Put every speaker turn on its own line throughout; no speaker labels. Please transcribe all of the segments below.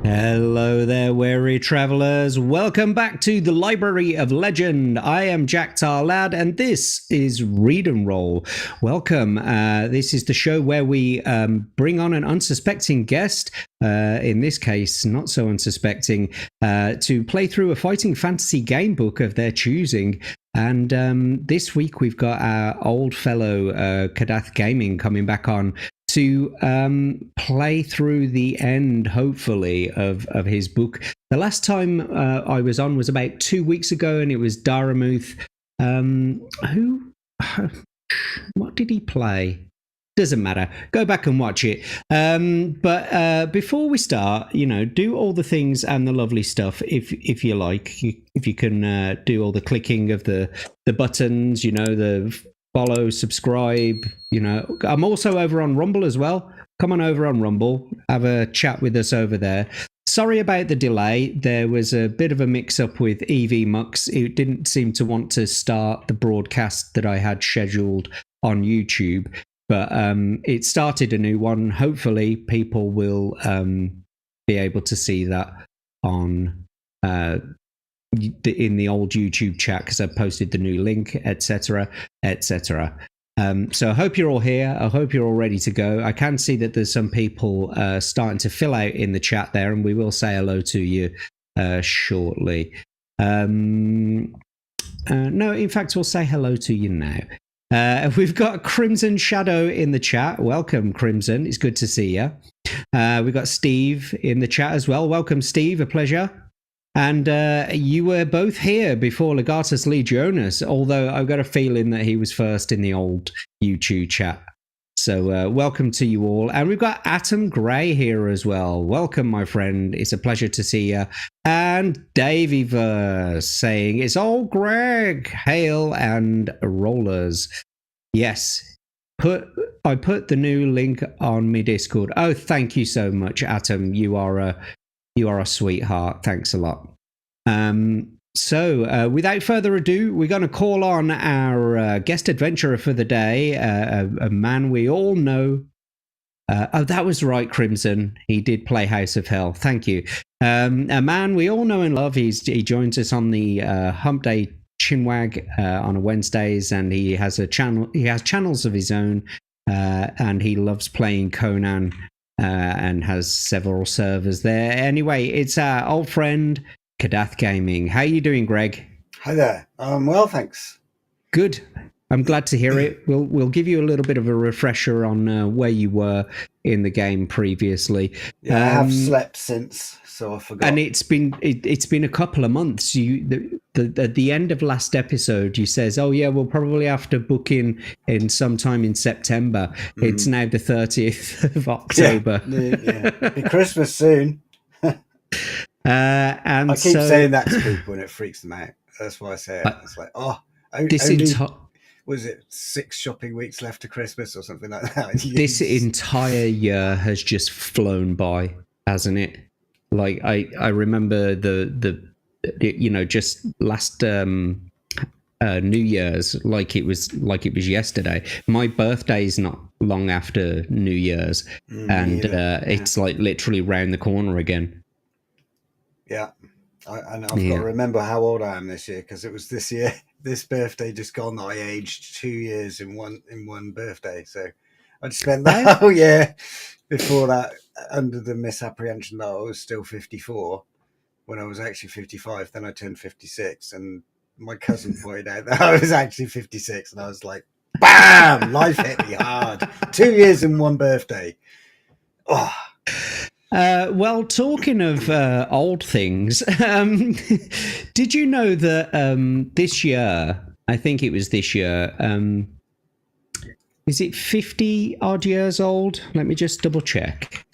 Hello there, weary travellers. Welcome back to the Library of Legend. I am Jack Tarlad, and this is Read and Roll. Welcome. This is the show where we bring on an unsuspecting guest, in this case, not so unsuspecting, to play through a fighting fantasy game book of their choosing. And this week we've got our old fellow Kadath Gaming coming back on to play through the end, hopefully, of his book. The last time I was on was about 2 weeks ago, and it was Daramuth. What did he play? Doesn't matter. Go back and watch it. But before we start, do all the things and the lovely stuff if you like. If you can do all the clicking of the buttons, the follow, subscribe. I'm also over on Rumble as well. Come on over on Rumble, have a chat with us over there. Sorry about the delay. There was a bit of a mix-up with EV Mux. It didn't seem to want to start the broadcast that I had scheduled on YouTube, but it started a new one. Hopefully people will be able to see that on in the old YouTube chat, because I posted the new link, etc., etc. So I hope you're all here. I hope you're all ready to go. I can see that there's some people starting to fill out in the chat there, and we will say hello to you shortly. No, in fact, we'll say hello to you now. We've got Crimson Shadow in the chat. Welcome, Crimson. It's good to see you. We've got Steve in the chat as well. Welcome, Steve. A pleasure. And you were both here before Legatus Legionis, although I've got a feeling that he was first in the old YouTube chat. So welcome to you all. And we've got Atom Gray here as well. Welcome, my friend. It's a pleasure to see you. And Davyverse saying, it's all Greg, hail and rollers. Yes, I put the new link on my Discord. Oh, thank you so much, Atom. You are a sweetheart. Thanks a lot. So, without further ado, we're going to call on our guest adventurer for the day, a man we all know. Oh, that was right, Crimson. He did play House of Hell. Thank you. A man we all know and love. He joins us on the Hump Day Chinwag on Wednesdays, and he has a channel. He has channels of his own, and he loves playing Conan and has several servers there. Anyway, it's our old friend Kadath Gaming. How are you doing, Greg?
Hi there. Well, thanks.
Good. I'm glad to hear it. We'll give you a little bit of a refresher on where you were in the game previously.
Yeah, I have slept since, so I forgot.
And it's been a couple of months. At the end of last episode, you says, "Oh yeah, we'll probably have to book in sometime in September." Mm-hmm. It's now the 30th of October.
Yeah. Be Christmas soon.
And
I keep saying that to people, and it freaks them out. That's why I say it. It's like, was it 6 shopping weeks left to Christmas or something like that?
This entire year has just flown by, hasn't it? Like I remember the just last New Year's, like it was yesterday. My birthday is not long after New Year's, and it's like literally round the corner again.
Yeah, I've got to remember how old I am this year, because it was this year, this birthday just gone, that I aged 2 years in one birthday. So I'd spent that whole year before that under the misapprehension that I was still 54 when I was actually 55. Then I turned 56, and my cousin pointed out that I was actually 56, and I was like, bam! Life hit me hard. 2 years in one birthday. Oh.
Well, talking of old things, did you know that this year, I think it was this year, is it 50 odd years old? Let me just double check.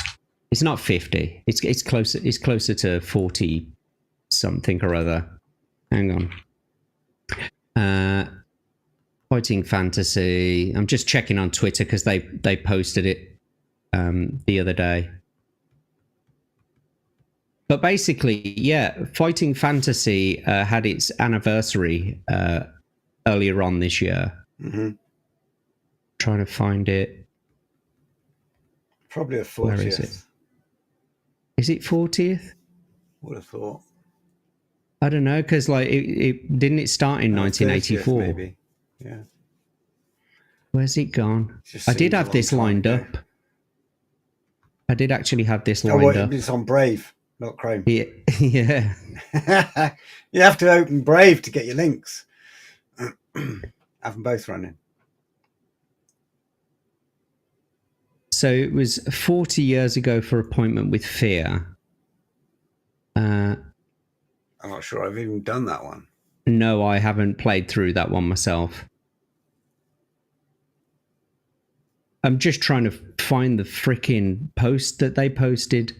It's not 50. It's closer to 40 something or other. Hang on. Fighting Fantasy. I'm just checking on Twitter because they posted it the other day. But basically, yeah, Fighting Fantasy had its anniversary earlier on this year.
Mm-hmm.
Trying to find it.
Probably a 40th.
Where is it? Is it 40th?
Would have thought.
I don't know, because like it didn't it start in 1984?
30th maybe. Yeah.
Where's it gone? I did have this lined up. I did actually have this lined up.
It's on Brave. Not Chrome.
Yeah.
You have to open Brave to get your links. Have them both running.
So it was 40 years ago for Appointment with Fear.
I'm not sure I've even done that one.
No, I haven't played through that one myself. I'm just trying to find the freaking post that they posted.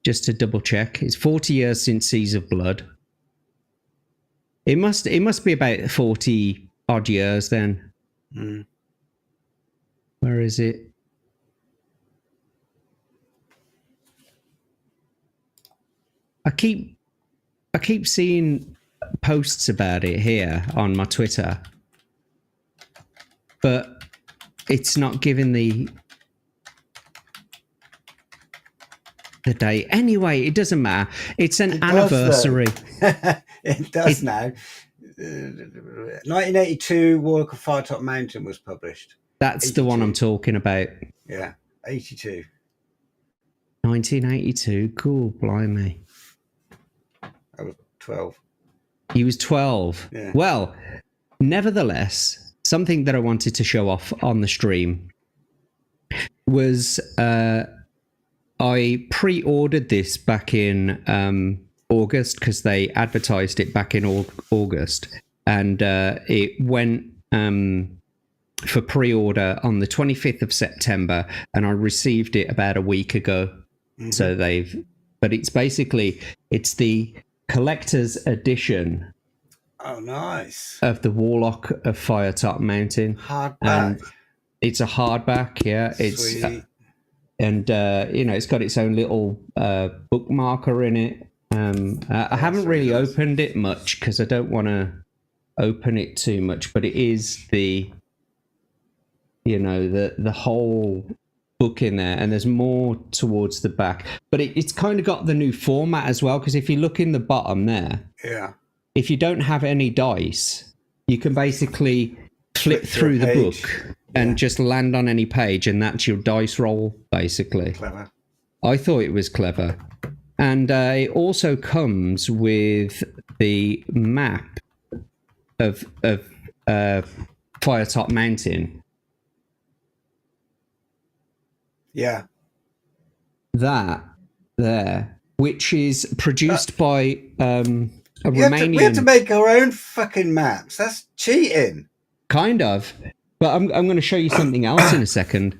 Just to double check. It's 40 years since Seas of Blood. It must be about 40 odd years then.
Mm.
Where is it? I keep seeing posts about it here on my Twitter, but it's not giving the date. Anyway, it doesn't matter. It's an anniversary.
It does now. 1982, Warlock of Firetop Mountain was published.
That's 82. The one I'm talking about.
Yeah, 82.
1982. Cool, blimey.
I was 12.
He was 12.
Yeah.
Well, nevertheless, something that I wanted to show off on the stream was I pre-ordered this back in August because they advertised it back in August, and it went for pre-order on the 25th of September, and I received it about a week ago. Mm-hmm. So but it's basically the collector's edition.
Oh, nice.
Of the Warlock of Firetop Mountain.
Hardback.
And it's a hardback, yeah.
Sweet.
It's got its own little bookmarker in it. I haven't really opened it much because I don't want to open it too much, but it is the whole book in there, and there's more towards the back. But it's kind of got the new format as well, because if you look in the bottom there,
yeah,
if you don't have any dice, you can basically flip through the book and just land on any page, and that's your dice roll, basically.
Clever. I
thought it was clever. And it also comes with the map of Firetop Mountain.
Yeah.
That there, which is produced by a Romanian...
We have to make our own fucking maps. That's cheating.
Kind of. But I'm going to show you something else in a second.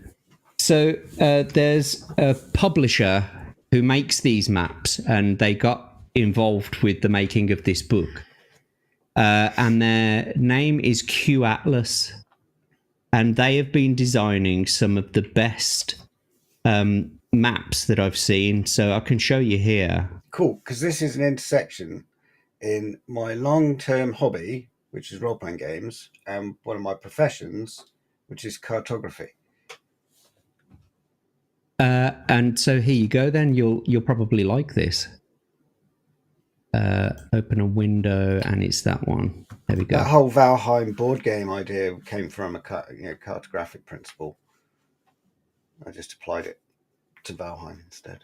So there's a publisher who makes these maps, and they got involved with the making of this book. And their name is Q Atlas. And they have been designing some of the best maps that I've seen. So I can show you here.
Cool, because this is an intersection in my long-term hobby, which is role-playing games, and one of my professions, which is cartography.
And so here you go. Then you'll probably like this. Open a window, and it's that one. There we go.
That whole Valheim board game idea came from a cartographic principle. I just applied it to Valheim instead.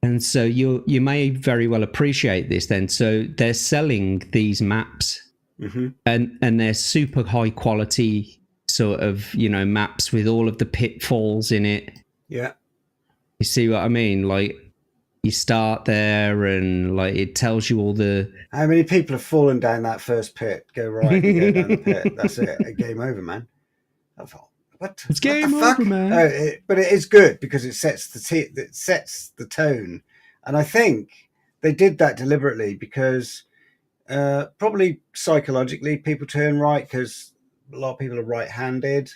And so you may very well appreciate this then. So they're selling these maps,
mm-hmm.
and they're super high quality sort of maps with all of the pitfalls in it.
Yeah.
You see what I mean? Like, you start there, and like it tells you all the...
How many people have fallen down that first pit? Go right and go down the pit. That's it. Game over, man. I thought,
it's game over, man.
But it is good because it sets the tone, and I think they did that deliberately because probably psychologically people turn right because a lot of people are right-handed.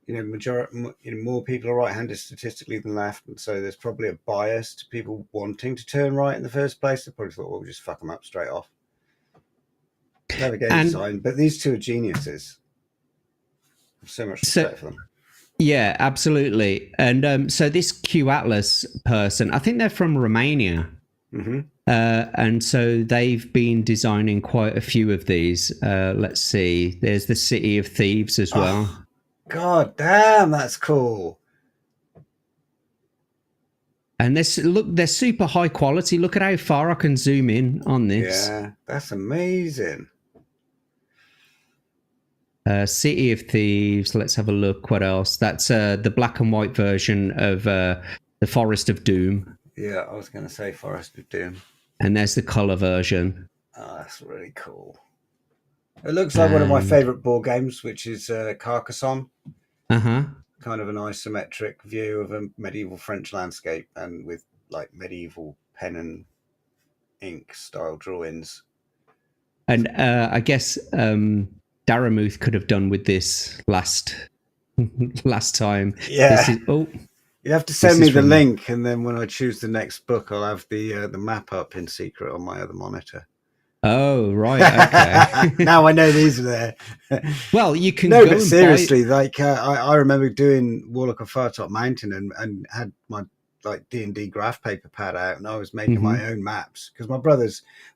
More people are right-handed statistically than left, and so there's probably a bias to people wanting to turn right in the first place. They probably thought, well, we'll just fuck them up straight off. Clever game design, but these two are geniuses. So much respect for them.
Yeah, absolutely. And so this Q Atlas person, I think they're from Romania.
Mm-hmm.
And so they've been designing quite a few of these. Let's see. There's the City of Thieves as well.
Oh, God damn, that's cool.
And they're super high quality. Look at how far I can zoom in on this.
Yeah, that's amazing.
City of Thieves. Let's have a look. What else? That's the black and white version of the Forest of Doom.
Yeah, I was going to say Forest of Doom.
And there's the color version.
Oh, that's really cool. It looks like one of my favorite board games, which is Carcassonne.
Uh-huh.
Kind of an isometric view of a medieval French landscape, and with like medieval pen and ink style drawings.
And I guess Daramuth could have done with this last time.
Yeah. You have to send me the link, and then when I choose the next book, I'll have the map up in secret on my other monitor.
Oh, right. Okay.
Now I know these are there.
Well, you can
go but seriously, like I remember doing Warlock of Firetop Mountain and had my like D&D graph paper pad out, and I was making my own maps because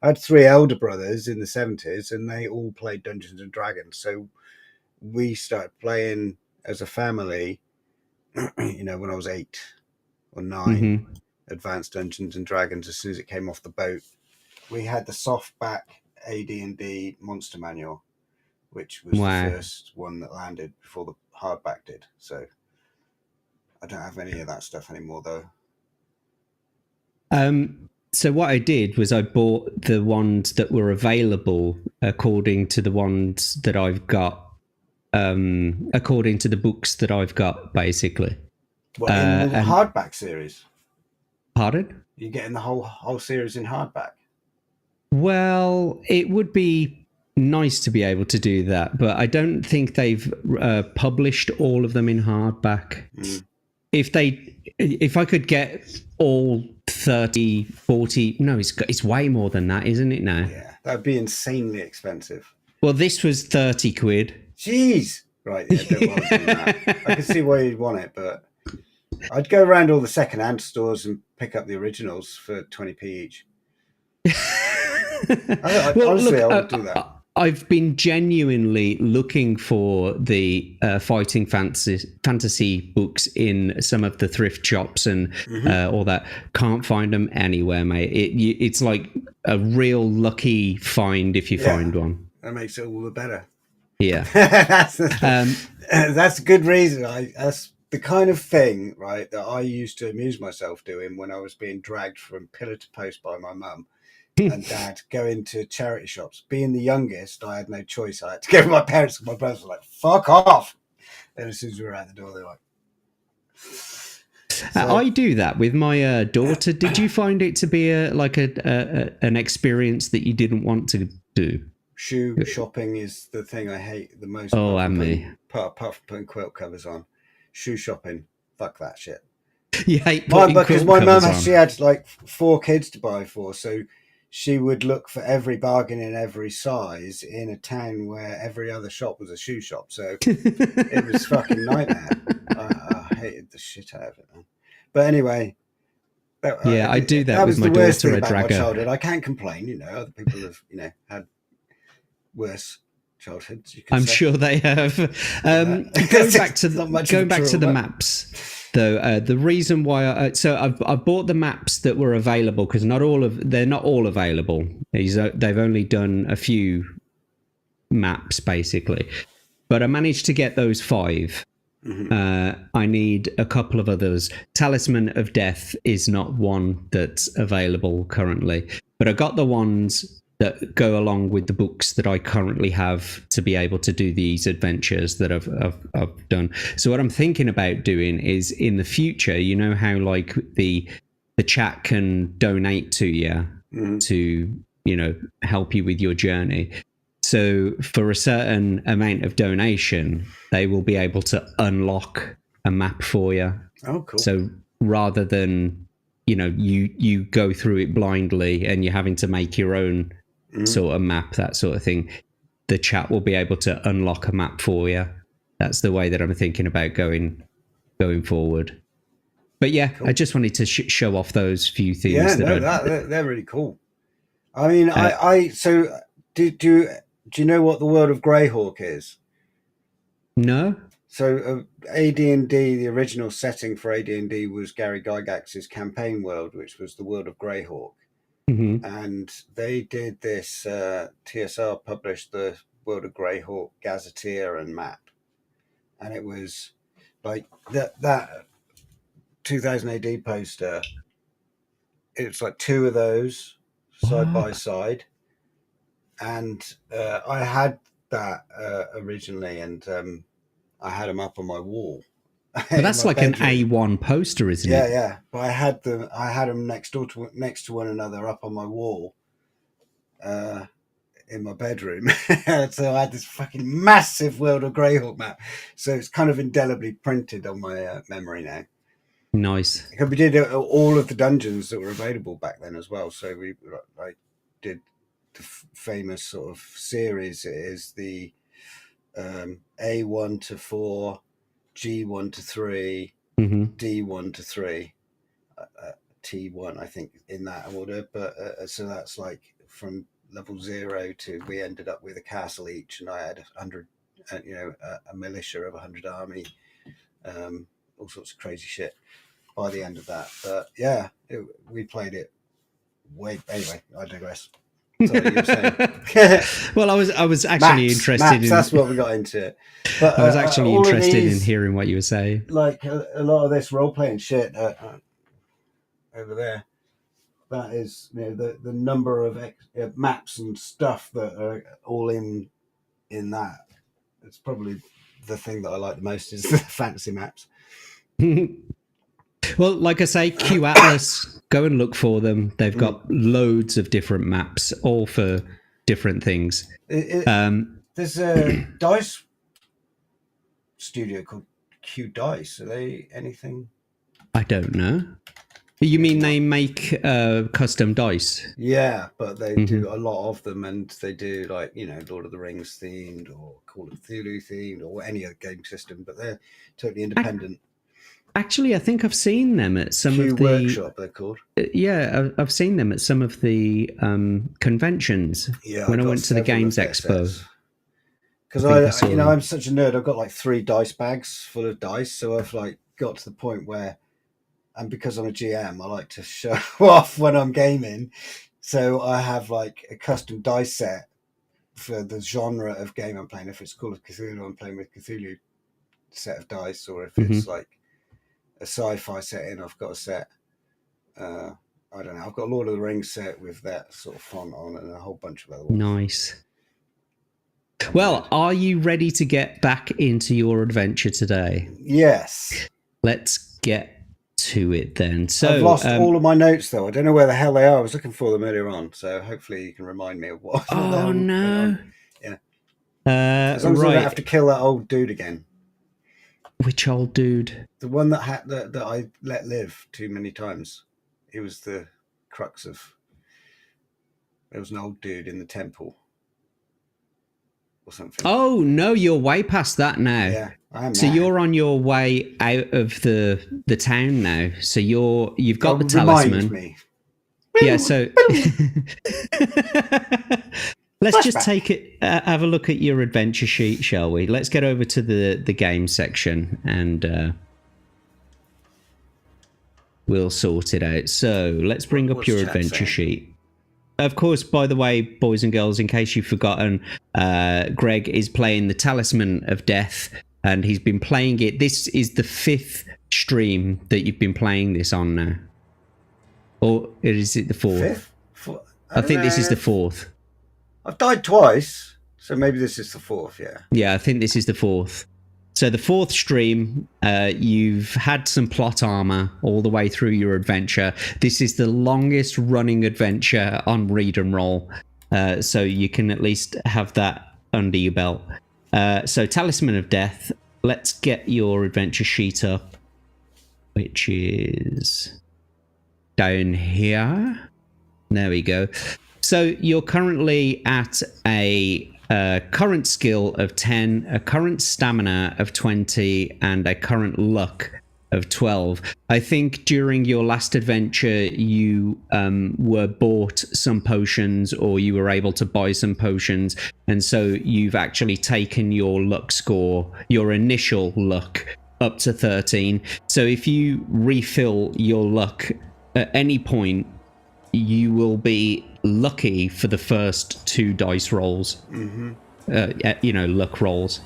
I had 3 elder brothers in the 70s, and they all played Dungeons and Dragons. So we started playing as a family, when I was 8 or 9, Advanced Dungeons and Dragons as soon as it came off the boat. We had the softback AD&D Monster Manual, which was the first one that landed before the hardback did. So I don't have any of that stuff anymore, though.
So what I did was I bought the ones that were available according to the ones that I've got, according to the books that I've got, basically.
What, in the hardback series?
Pardon?
You're getting the whole series in hardback?
Well, it would be nice to be able to do that, but I don't think they've published all of them in hardback. If I could get all 30, 40, no, it's way more than that, isn't it now?
Yeah, that would be insanely expensive.
Well, this was 30 quid.
Jeez. Right, yeah, don't want to do that. I can see why you'd want it, but I'd go around all the second-hand stores and pick up the originals for 20p each. Honestly, I would do that.
I've been genuinely looking for the fighting fantasy books in some of the thrift shops and all that. Can't find them anywhere, mate. It's like a real lucky find if you find one.
That makes it all the better.
Yeah.
That's a good reason. That's the kind of thing, right, that I used to amuse myself doing when I was being dragged from pillar to post by my mum and dad, going to charity shops. Being the youngest, I had no choice. I had to go with my parents, and my brothers were like, fuck off. And as soon as we were out the door, they were like...
I do that with my daughter. Did you find it to be an experience that you didn't want to do?
Shoe shopping is the thing I hate the most.
Oh, and me.
Apart from putting quilt covers on. Shoe shopping. Fuck that shit.
You hate putting
because
quilt
my mum,
covers on.
she had like 4 kids to buy for, so she would look for every bargain in every size in a town where every other shop was a shoe shop. So it was fucking nightmare. I hated the shit out of it, man. But anyway,
I do that with my daughter. I drag her.
I can't complain. Other people have had worse childhoods.
I'm sure they have. Going back to the maps. Though the reason why I bought the maps that were available, because they're not all available. They've only done a few maps basically, but I managed to get those 5. I need a couple of others. Talisman of Death is not one that's available currently, but I got the ones that go along with the books that I currently have to be able to do these adventures that I've done. So what I'm thinking about doing is, in the future, how like the chat can donate to you to help you with your journey. So for a certain amount of donation, they will be able to unlock a map for you.
Oh, cool.
So rather than you go through it blindly and you're having to make your own sort of map, that sort of thing, the chat will be able to unlock a map for you. That's the way that I'm thinking about going forward. But yeah, cool. I just wanted to show off those few things.
Yeah, they're really cool. I mean, so do you know what the world of Greyhawk is?
No.
So AD&D, the original setting for AD&D was Gary Gygax's campaign world, which was the world of Greyhawk. And they did this, TSR published the World of Greyhawk Gazetteer and map. And it was like that 2000 AD poster. It's like 2 of those side by side. And I had that originally, and I had them up on my wall.
But that's like bedroom. An A1 poster, isn't it?
Yeah. But I had them next to one another up on my wall in my bedroom. So I had this fucking massive World of Greyhawk map. So it's kind of indelibly printed on my memory now.
Nice.
Because we did all of the dungeons that were available back then as well. So we did the famous sort of series. It is the A1 to 4, G1 to 3, D1 to 3, T1, I think, in that order. But so that's like from level 0 to, we ended up with a castle each, and I had 100, a militia of 100 army, all sorts of crazy shit by the end of that. But yeah, we played it anyway, I digress. Sorry, you were saying.
Well, I was actually interested
maps,
in.
That's what we got into. But
I was actually interested in hearing what you were saying.
Like a lot of this role playing shit over there. that is, the number of maps and stuff that are all in that. It's probably the thing that I like the most is the fantasy maps.
Well, like I say, Q Atlas, go and look for them. They've got loads of different maps, all for different things.
There's a dice studio called Q Dice. Are they anything?
I don't know. You mean they make custom dice?
Yeah, but they do a lot of them, and they do like Lord of the Rings themed or Call of Cthulhu themed or any other game system, but they're totally independent.
Actually, I think I've seen them at some of the
workshop. They're called.
Yeah, I've seen them at some of the conventions.
Yeah,
when I went to the Games Expo.
Because I'm such a nerd. I've got like 3 dice bags full of dice, so I've like got to the point where, and because I'm a GM, I like to show off when I'm gaming. So I have like a custom dice set for the genre of game I'm playing. If it's Call of Cthulhu, I'm playing with Cthulhu set of dice, or if it's like a sci-fi setting, I've got a set. I don't know. I've got a Lord of the Rings set with that sort of font on, and a whole bunch of other ones.
Nice. Well, are you ready to get back into your adventure today?
Yes.
Let's get to it then. So
I've lost all of my notes though. I don't know where the hell they are. I was looking for them earlier on, so hopefully you can remind me of what.
Oh no!
Yeah. As long as I don't have to kill that old dude again.
Which old dude?
The one that I let live too many times. He was the crux of. There was an old dude in the temple. Or something.
Oh no, you're way past that now.
Yeah, I am.
So you're on your way out of the town now. So you've got the talisman.
Me.
Yeah. So let's just take it. Have a look at your adventure sheet, shall we? Let's get over to the game section and we'll sort it out. So let's bring up your adventure sheet. Of course, by the way, boys and girls, in case you've forgotten, Greg is playing the Talisman of Death, and he's been playing it. This is the 5th stream that you've been playing this on now. Or is it the 4th?
5th?
I think this is the 4th.
I've died twice, so maybe this is the 4th, yeah.
Yeah, I think this is the 4th. So the 4th stream, you've had some plot armor all the way through your adventure. This is the longest running adventure on Read and Roll, so you can at least have that under your belt. So Talisman of Death, let's get your adventure sheet up, which is down here. There we go. So you're currently at a current skill of 10, a current stamina of 20, and a current luck of 12. I think during your last adventure you were bought some potions, or you were able to buy some potions, and so you've actually taken your luck score, your initial luck, up to 13. So if you refill your luck at any point, you will be lucky for the first 2 dice rolls. Luck rolls.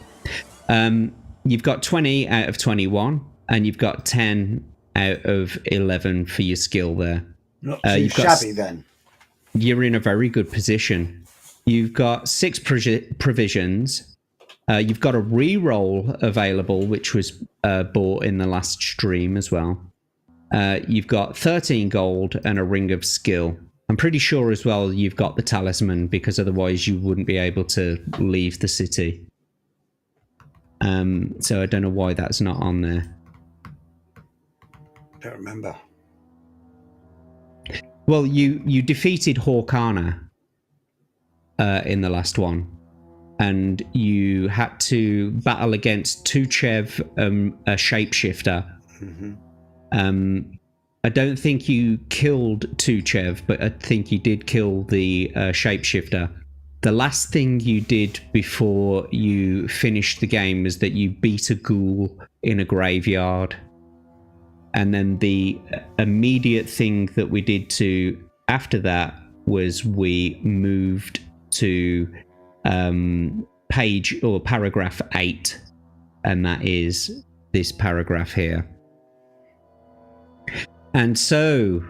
You've got 20 out of 21, and you've got 10 out of 11 for your skill there.
Not too shabby then.
You're in a very good position. You've got 6 provisions. You've got a re-roll available, which was bought in the last stream as well. You've got 13 gold and a ring of skill. I'm pretty sure as well you've got the talisman, because otherwise you wouldn't be able to leave the city. So I don't know why that's not on there.
Don't remember.
Well, you defeated Horkana in the last one, and you had to battle against Tuchev, a shapeshifter. I don't think you killed Tuchev, but I think you did kill the shapeshifter. The last thing you did before you finished the game was that you beat a ghoul in a graveyard. And then the immediate thing that we did after that was we moved to page or paragraph 8. And that is this paragraph here. And so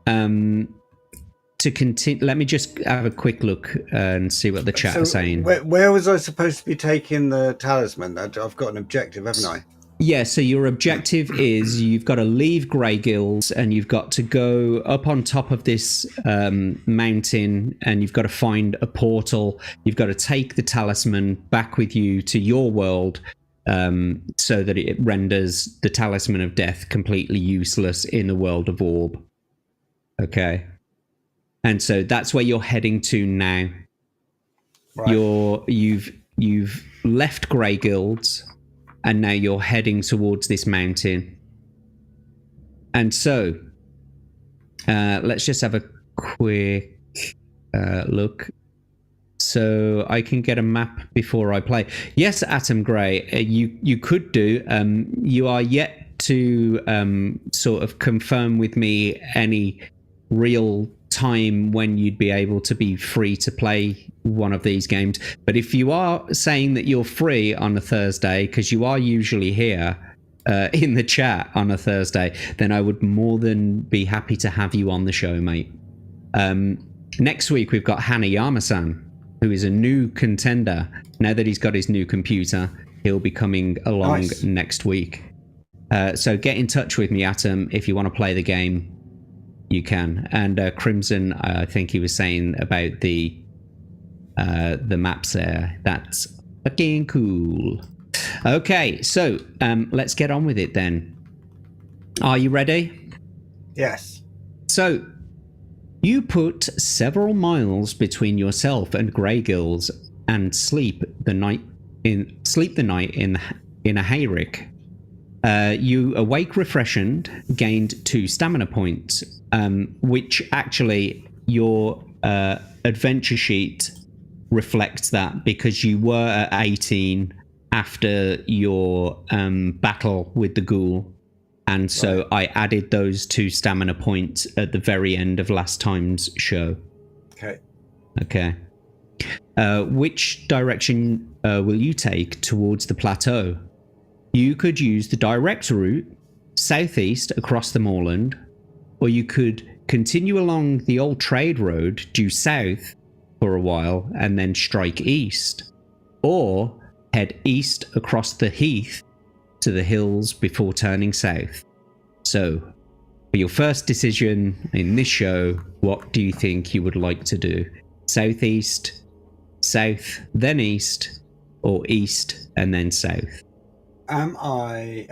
to continue, let me just have a quick look and see what the chat is saying.
Where was I supposed to be taking the talisman? I've got an objective, haven't I?
Yeah, so your objective is you've got to leave Grey Guilds and you've got to go up on top of this mountain and you've got to find a portal. You've got to take the talisman back with you to your world so that it renders the talisman of death completely useless in the world of Orb. Okay. And so that's where you're heading to now. Right. You've left Grey Guilds. And now you're heading towards this mountain. And so, let's just have a quick look. So I can get a map before I play. Yes, Atom Grey, you could do. You are yet to sort of confirm with me any real time when you'd be able to be free to play one of these games. But if you are saying that you're free on a Thursday, because you are usually here in the chat on a Thursday, then I would more than be happy to have you on the show, mate. Next week we've got Hanayama-san, who is a new contender. Now that he's got his new computer, he'll be coming along next week. So get in touch with me, Atom, if you want to play the game. You can. And Crimson, I think he was saying about the maps there. That's fucking cool. Okay, so let's get on with it then. Are you ready?
Yes.
So you put several miles between yourself and Grey Guilds and sleep the night in a hayrick. You awake refreshed, gained 2 stamina points, which actually your adventure sheet reflects that because you were at 18 after your battle with the ghoul. And so I added those 2 stamina points at the very end of last time's show. Okay. Which direction will you take towards the plateau? You could use the direct route, southeast across the moorland, or you could continue along the old trade road due south for a while and then strike east, or head east across the heath to the hills before turning south. So, for your first decision in this show, what do you think you would like to do? Southeast, south, then east, or east and then south?
Am I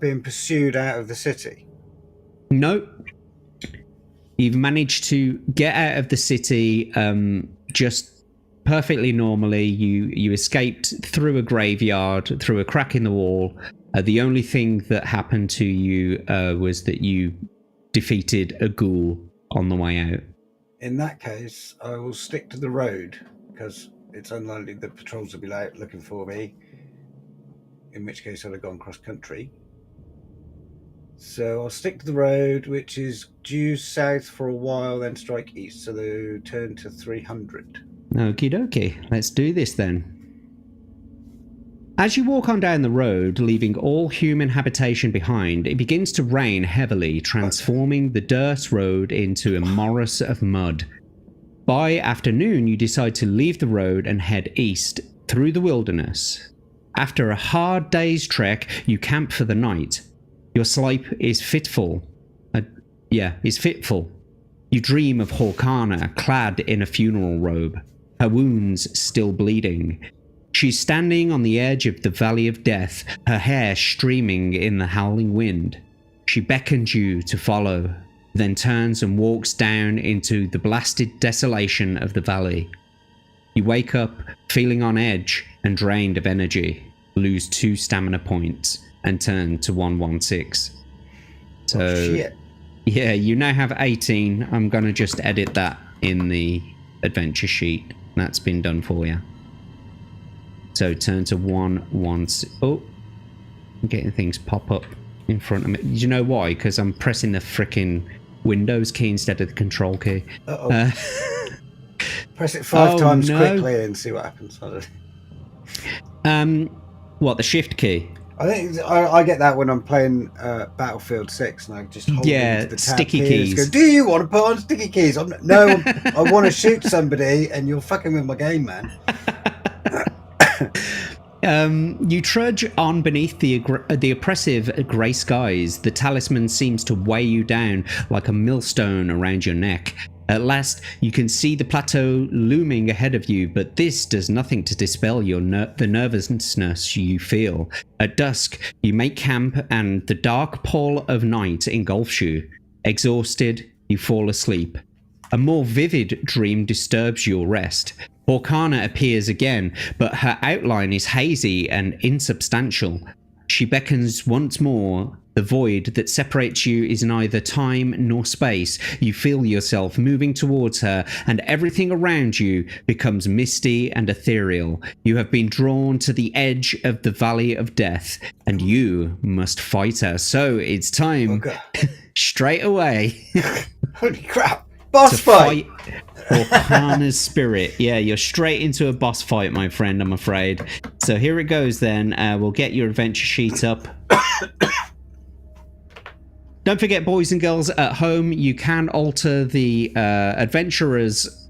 being pursued out of the city?
No. You've managed to get out of the city just perfectly normally. You escaped through a graveyard, through a crack in the wall. The only thing that happened to you was that you defeated a ghoul on the way out.
In that case, I will stick to the road because it's unlikely that patrols will be out looking for me. In which case I'd have gone cross country. So I'll stick to the road, which is due south for a while, then strike east. So they'll turn to 300.
Okie dokie. Let's do this then. As you walk on down the road, leaving all human habitation behind, it begins to rain heavily, transforming the dirt road into a morass of mud. By afternoon, you decide to leave the road and head east through the wilderness. After a hard day's trek, you camp for the night. Your sleep is fitful. You dream of Horkana clad in a funeral robe, her wounds still bleeding. She's standing on the edge of the Valley of Death, her hair streaming in the howling wind. She beckons you to follow, then turns and walks down into the blasted desolation of the valley. You wake up feeling on edge and drained of energy, lose 2 stamina points, and turn to 116. So, yeah, you now have 18. I'm going to just edit that in the adventure sheet. That's been done for you. So turn to 116. Oh, I'm getting things pop up in front of me. Do you know why? Because I'm pressing the frickin' Windows key instead of the control key.
Press it 5 times quickly and see what happens.
What, the shift key?
I think I get that when I'm playing Battlefield 6 and I just hold into the tab
sticky
keys.
keys.
Go, do you want to put on sticky keys? No, I want to shoot somebody and you're fucking with my game, man.
You trudge on beneath the oppressive grey skies. The talisman seems to weigh you down like a millstone around your neck. At last, you can see the plateau looming ahead of you, but this does nothing to dispel the nervousness you feel. At dusk, you make camp and the dark pall of night engulfs you. Exhausted, you fall asleep. A more vivid dream disturbs your rest. Horkana appears again, but her outline is hazy and insubstantial. She beckons once more. The void that separates you is neither time nor space. You feel yourself moving towards her, and everything around you becomes misty and ethereal. You have been drawn to the edge of the Valley of Death, and you must fight her. So it's time, straight away.
Holy crap! Boss fight!
Horkana's spirit. Yeah, you're straight into a boss fight, my friend, I'm afraid. So here it goes then. We'll get your adventure sheet up. Don't forget, boys and girls at home, you can alter the adventurer's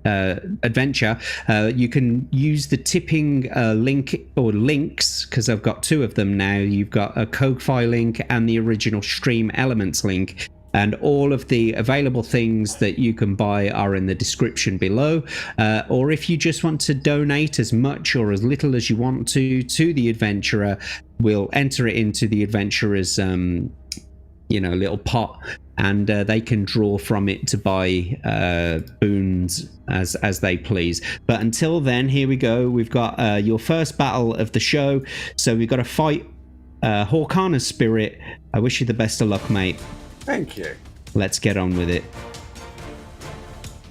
adventure. You can use the tipping link or links, because I've got two of them now. You've got a Ko-Fi link and the original Stream Elements link. And all of the available things that you can buy are in the description below. Or if you just want to donate as much or as little as you want to the adventurer, we'll enter it into the adventurer's little pot, and they can draw from it to buy boons as they please. But until then, here we go. We've got your first battle of the show. So we've got to fight Horkana's spirit. I wish you the best of luck, mate.
Thank you.
Let's get on with it.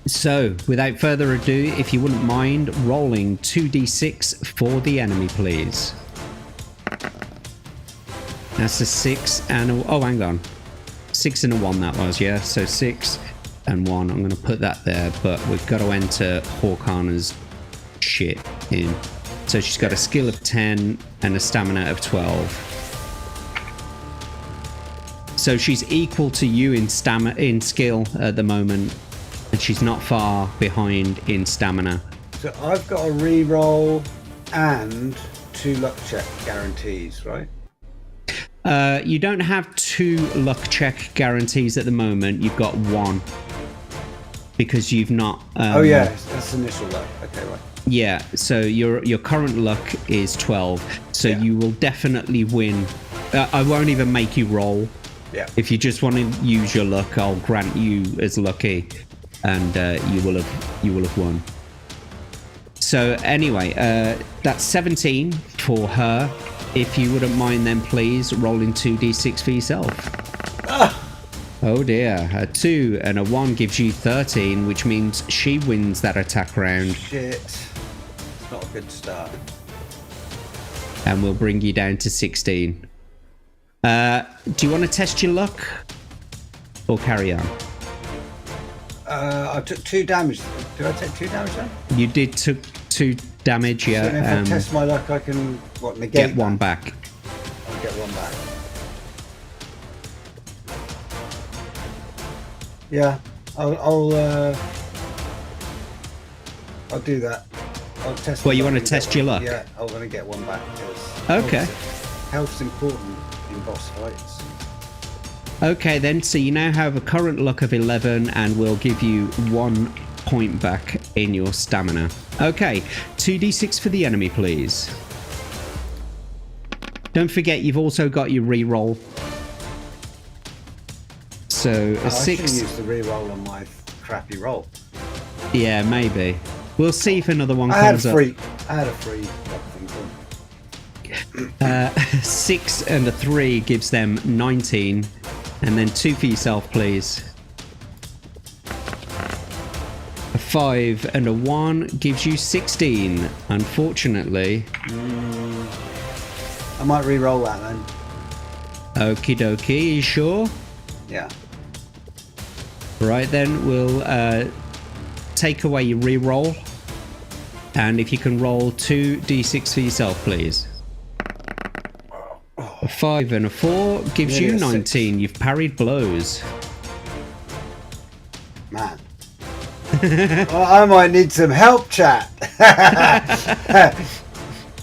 So, without further ado, if you wouldn't mind rolling 2d6 for the enemy, please. That's a 6 and a... Oh, hang on. 6 and a 1 that was, yeah? So 6 and 1. I'm going to put that there, but we've got to enter Horkana's shit in. So she's got a skill of 10 and a stamina of 12. So she's equal to you in skill at the moment, and she's not far behind in stamina.
So I've got a re-roll and 2 luck check guarantees, right?
You don't have 2 luck check guarantees at the moment. You've got 1 because you've not.
Oh yeah, that's initial luck. Okay, right.
Yeah. So your current luck is 12. So you will definitely win. I won't even make you roll.
Yeah.
If you just want to use your luck, I'll grant you as lucky, and you will have won. So anyway, that's 17 for her. If you wouldn't mind, then please rolling 2d6 for yourself. Oh dear, a 2 and a 1 gives you 13, which means she wins that attack round.
Shit, it's not a good start.
And we'll bring you down to 16. Do you want to test your luck or carry on?
I took 2 damage. Did I take 2 damage then?
You did took 2 damage, yeah.
So if I test my luck, I can negate
get 1 back.
I'll get 1 back. Yeah, I'll do that. I'll test.
Well, you want to test your luck?
Yeah, I'm going to get 1 back.
Okay.
Health's important in boss fights.
Okay then, so you now have a current luck of 11 and we'll give you 1 point back in your stamina. Okay, 2d6 for the enemy, please. Don't forget you've also got your re-roll. So a 6...
I should use the re-roll on my crappy roll.
Yeah, maybe. We'll see if another one comes up.
I had a free thing.
6 and a 3 gives them 19. And then 2 for yourself, please. A 5 and a 1 gives you 16. Unfortunately.
I might re-roll that then.
Okie dokie, you sure?
Yeah.
Right then, we'll take away your re-roll. And if you can roll 2d6 for yourself, please. 5 and a 4 gives
Nearly
you
a
19. You've parried blows.
Man. Well, I might need some help, chat.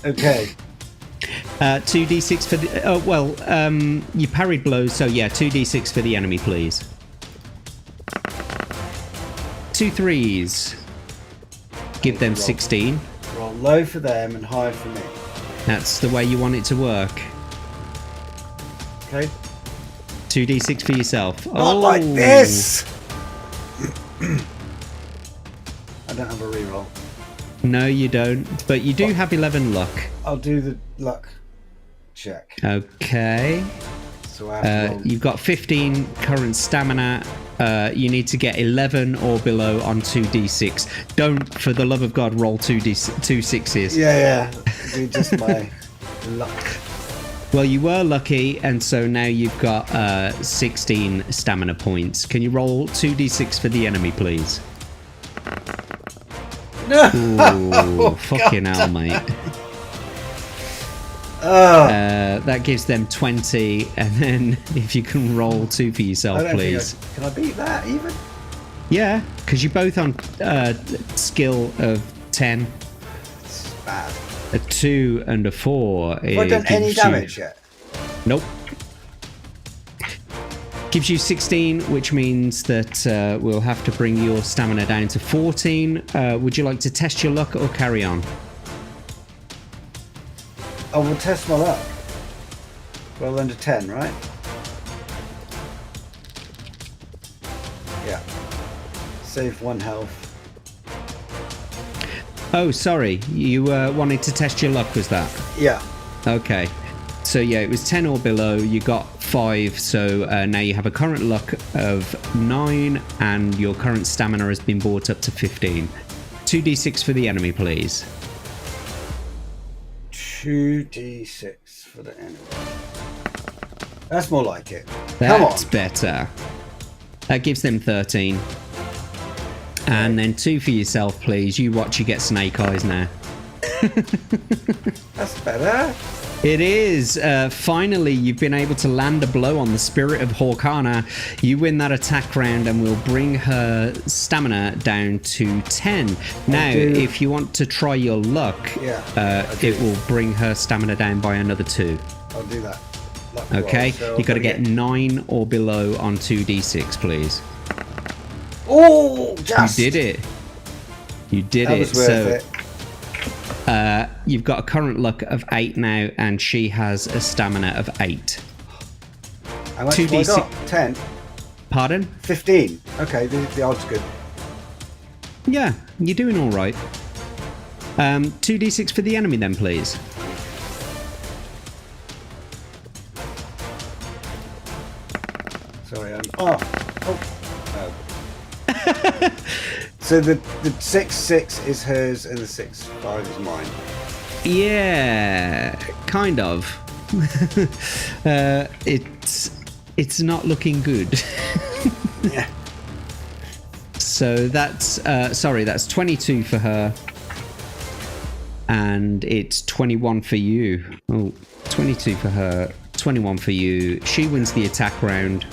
Okay.
2d6 for the... you parried blows, so yeah, 2d6 for the enemy, please. 2 3s. Give them 16.
Roll low for them and high for me.
That's the way you want it to work.
Okay.
2d6 for yourself.
Not like this! I don't have a reroll.
No, you don't. But you do have 11 luck.
I'll do the luck check.
Okay.
So I have to roll.
You've got 15 current stamina. You need to get 11 or below on 2d6. Don't, for the love of God, roll 2 6s.
Yeah. Do just my luck.
Well, you were lucky, and so now you've got 16 stamina points. Can you roll 2d6 for the enemy, please?
No!
Ooh, fucking hell, mate. That gives them 20, and then if you can roll 2 for yourself, please.
Can I beat that even?
Yeah, because you're both on skill of 10.
It's bad.
A 2 and a 4.
Have I done any damage yet?
Nope. Gives you 16, which means that we'll have to bring your stamina down to 14. Would you like to test your luck or carry on?
Oh, we'll test my luck. Well, under 10, right? Yeah. Save 1 health.
Oh, sorry. You wanted to test your luck, was that?
Yeah.
Okay. So, yeah, it was 10 or below. You got 5, so now you have a current luck of 9, and your current stamina has been brought up to 15. 2d6 for the enemy, please.
2d6 for the enemy. That's more like it.
That's better. That gives them 13. And then 2 for yourself, please. You watch you get snake eyes now.
That's better.
It is. Finally, you've been able to land a blow on the spirit of Horkana. You win that attack round and we'll bring her stamina down to 10. Now, if you want to try your luck, it will bring her stamina down by another 2.
I'll do that. Luck
okay,
roll, so
you've got to get 9 or below on 2d6, please.
Oh, just!
You did it. You did
that
it.
Was worth it.
You've got a current luck of 8 now, and she has a stamina of 8.
How much have I got? 10?
Pardon?
15. Okay, the odds good.
Yeah, you're doing all right. 2d6 for the enemy then, please.
Sorry, oh. So the 6-6 is hers and the 6-5 is mine.
Yeah, kind of. It's not looking good.
Yeah.
So that's that's 22 for her, and it's 21 for you. Oh, 22 for her, 21 for you. She wins the attack round.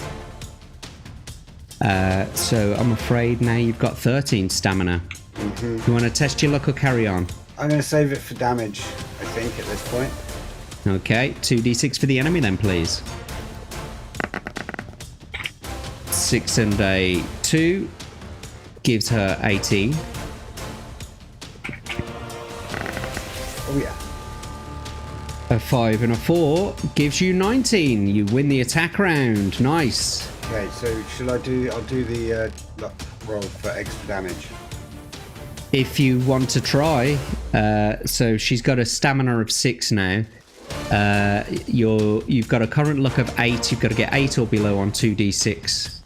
So I'm afraid now you've got 13 stamina. You want to test your luck or carry on?
I'm going to save it for damage, I think, at this point.
Okay, 2d6 for the enemy then, please. 6 and a 2 gives her 18.
Oh yeah.
A 5 and a 4 gives you 19. You win the attack round. Nice.
Okay, so I'll do the luck roll for extra damage.
If you want to try, so she's got a stamina of 6 now. You've got a current luck of 8. You've got to get 8 or below on 2d6.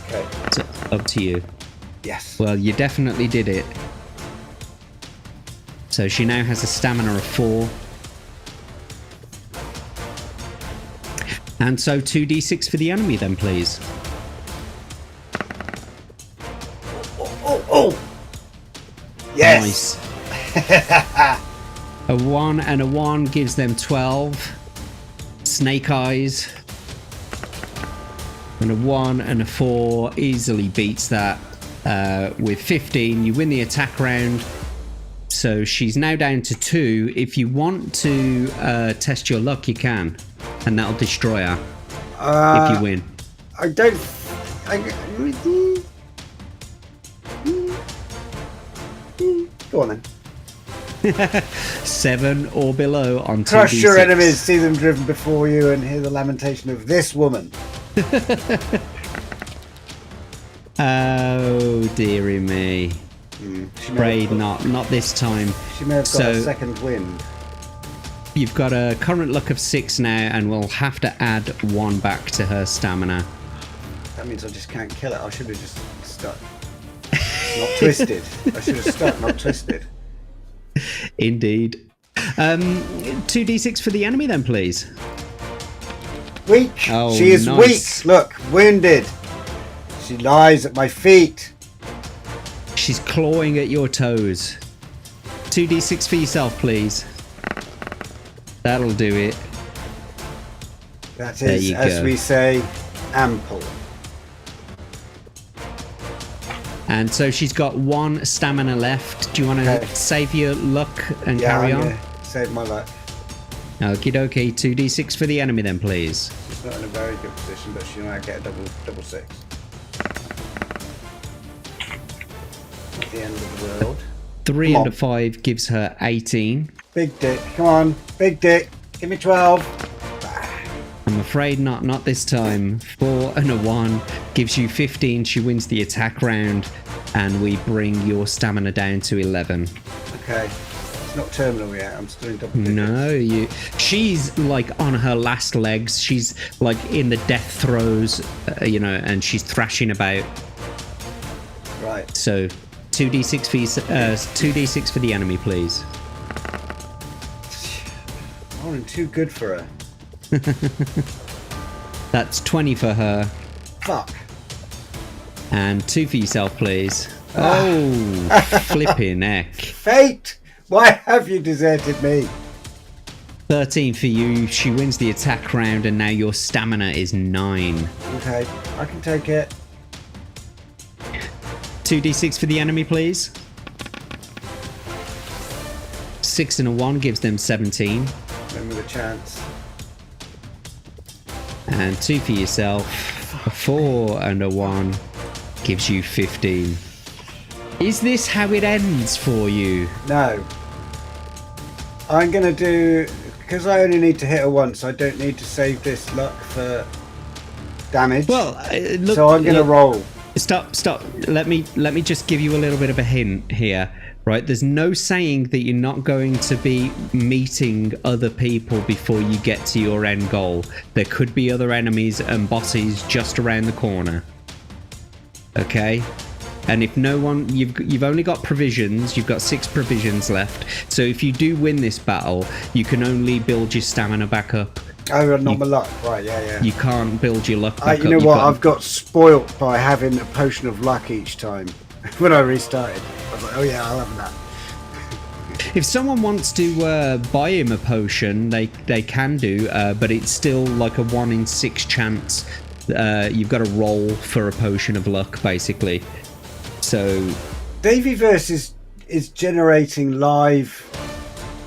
Okay.
It's up to you.
Yes.
Well, you definitely did it. So she now has a stamina of 4. And so 2d6 for the enemy then, please.
Oh! Yes!
Nice. A 1 and a 1 gives them 12. snake eyes. And a 1 and a 4 easily beats that. With 15, you win the attack round. So she's now down to 2. If you want to test your luck, you can. And that'll destroy her if you win.
I don't... Go on then.
7 or below on 2d6.
Crush your enemies, see them driven before you, and hear the lamentation of this woman.
Oh, dearie me. Afraid not this time.
She may have got a second wind.
You've got a current luck of 6 now, and we'll have to add 1 back to her stamina.
That means I just can't kill it. I should have just stuck. Not twisted. I should have stuck, not twisted.
Indeed. 2d6 for the enemy then, please.
Weak.
Oh,
she is
nice.
weak. Look, wounded. She lies at my feet.
She's clawing at your toes. 2d6 for yourself, please. That'll do it.
That is, as we say, ample.
And so she's got 1 stamina left. Do you want to save your luck and carry on?
Yeah, save my luck.
Okie dokie. 2d6 for the enemy then, please.
She's not in a very good position, but she'll now get a double 6. Not the end of the world.
3 and a 5 gives her 18.
Big dick. Come on. Big dick. Give me 12.
I'm afraid not this time. 4 and a 1 gives you 15. She wins the attack round, and we bring your stamina down to 11.
Okay. It's not terminal yet. I'm still in double digits.
No, she's like on her last legs. She's like in the death throes, and she's thrashing about.
Right.
So 2d6 for 2d6 for the enemy, please.
Oh, I'm too good for her.
That's 20 for her.
Fuck.
And 2 for yourself, please. Oh, flipping heck.
Fate! Why have you deserted me?
13 for you. She wins the attack round, and now your stamina is 9.
Okay, I can take it.
2d6 for the enemy, please. 6 and a 1 gives them 17.
Remember the chance.
And 2 for yourself. A 4 and a 1 gives you 15. Is this how it ends for you?
No. I'm going to do... Because I only need to hit her once, I don't need to save this luck for damage.
Well, look,
so I'm going to roll.
Stop. Let me just give you a little bit of a hint here. Right, there's no saying that you're not going to be meeting other people before you get to your end goal. There could be other enemies and bosses just around the corner. Okay? And if no one... You've only got provisions. You've got 6 provisions left. So if you do win this battle, you can only build your stamina back up.
Oh, not my luck. Right, yeah.
You can't build your luck back up.
You know what? I've got spoilt by having a potion of luck each time. When I restarted, I was like, oh yeah, I'll have that.
If someone wants to buy him a potion, they can do, but it's still like a 1 in 6 chance. You've got to roll for a potion of luck, basically. So
Davyverse is generating live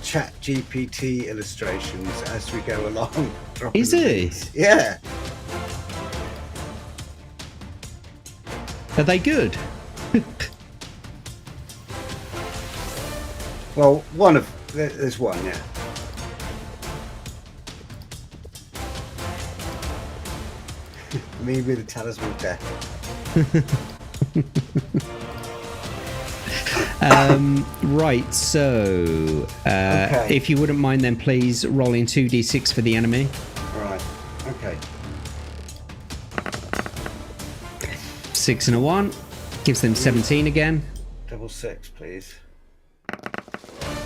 chat GPT illustrations as we go along.
Is he?
Yeah.
Are they good?
Well, there's one, yeah. Me with the talisman of death.
Right, so if you wouldn't mind then please roll in 2d6 for the enemy.
Right, okay.
6 and a 1 gives them 17 again.
Double 6, please.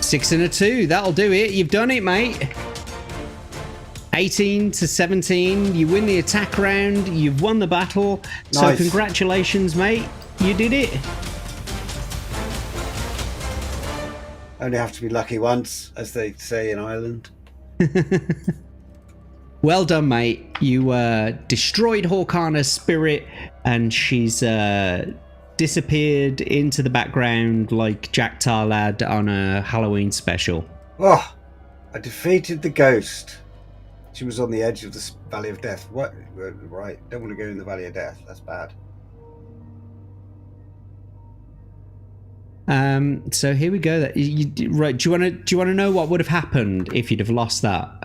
6 and a 2, that'll do it. You've done it, mate. 18 to 17, you win the attack round, you've won the battle.
Nice.
So congratulations, mate. You did it.
Only have to be lucky once, as they say in Ireland.
Well done, mate. You destroyed Horkana's spirit, and she's disappeared into the background like Jack Tarlad on a Halloween special.
Oh, I defeated the ghost. She was on the edge of the Valley of Death. What? Right, don't want to go in the Valley of Death. That's bad.
So here we go. Right, do you want to know what would have happened if you'd have lost that?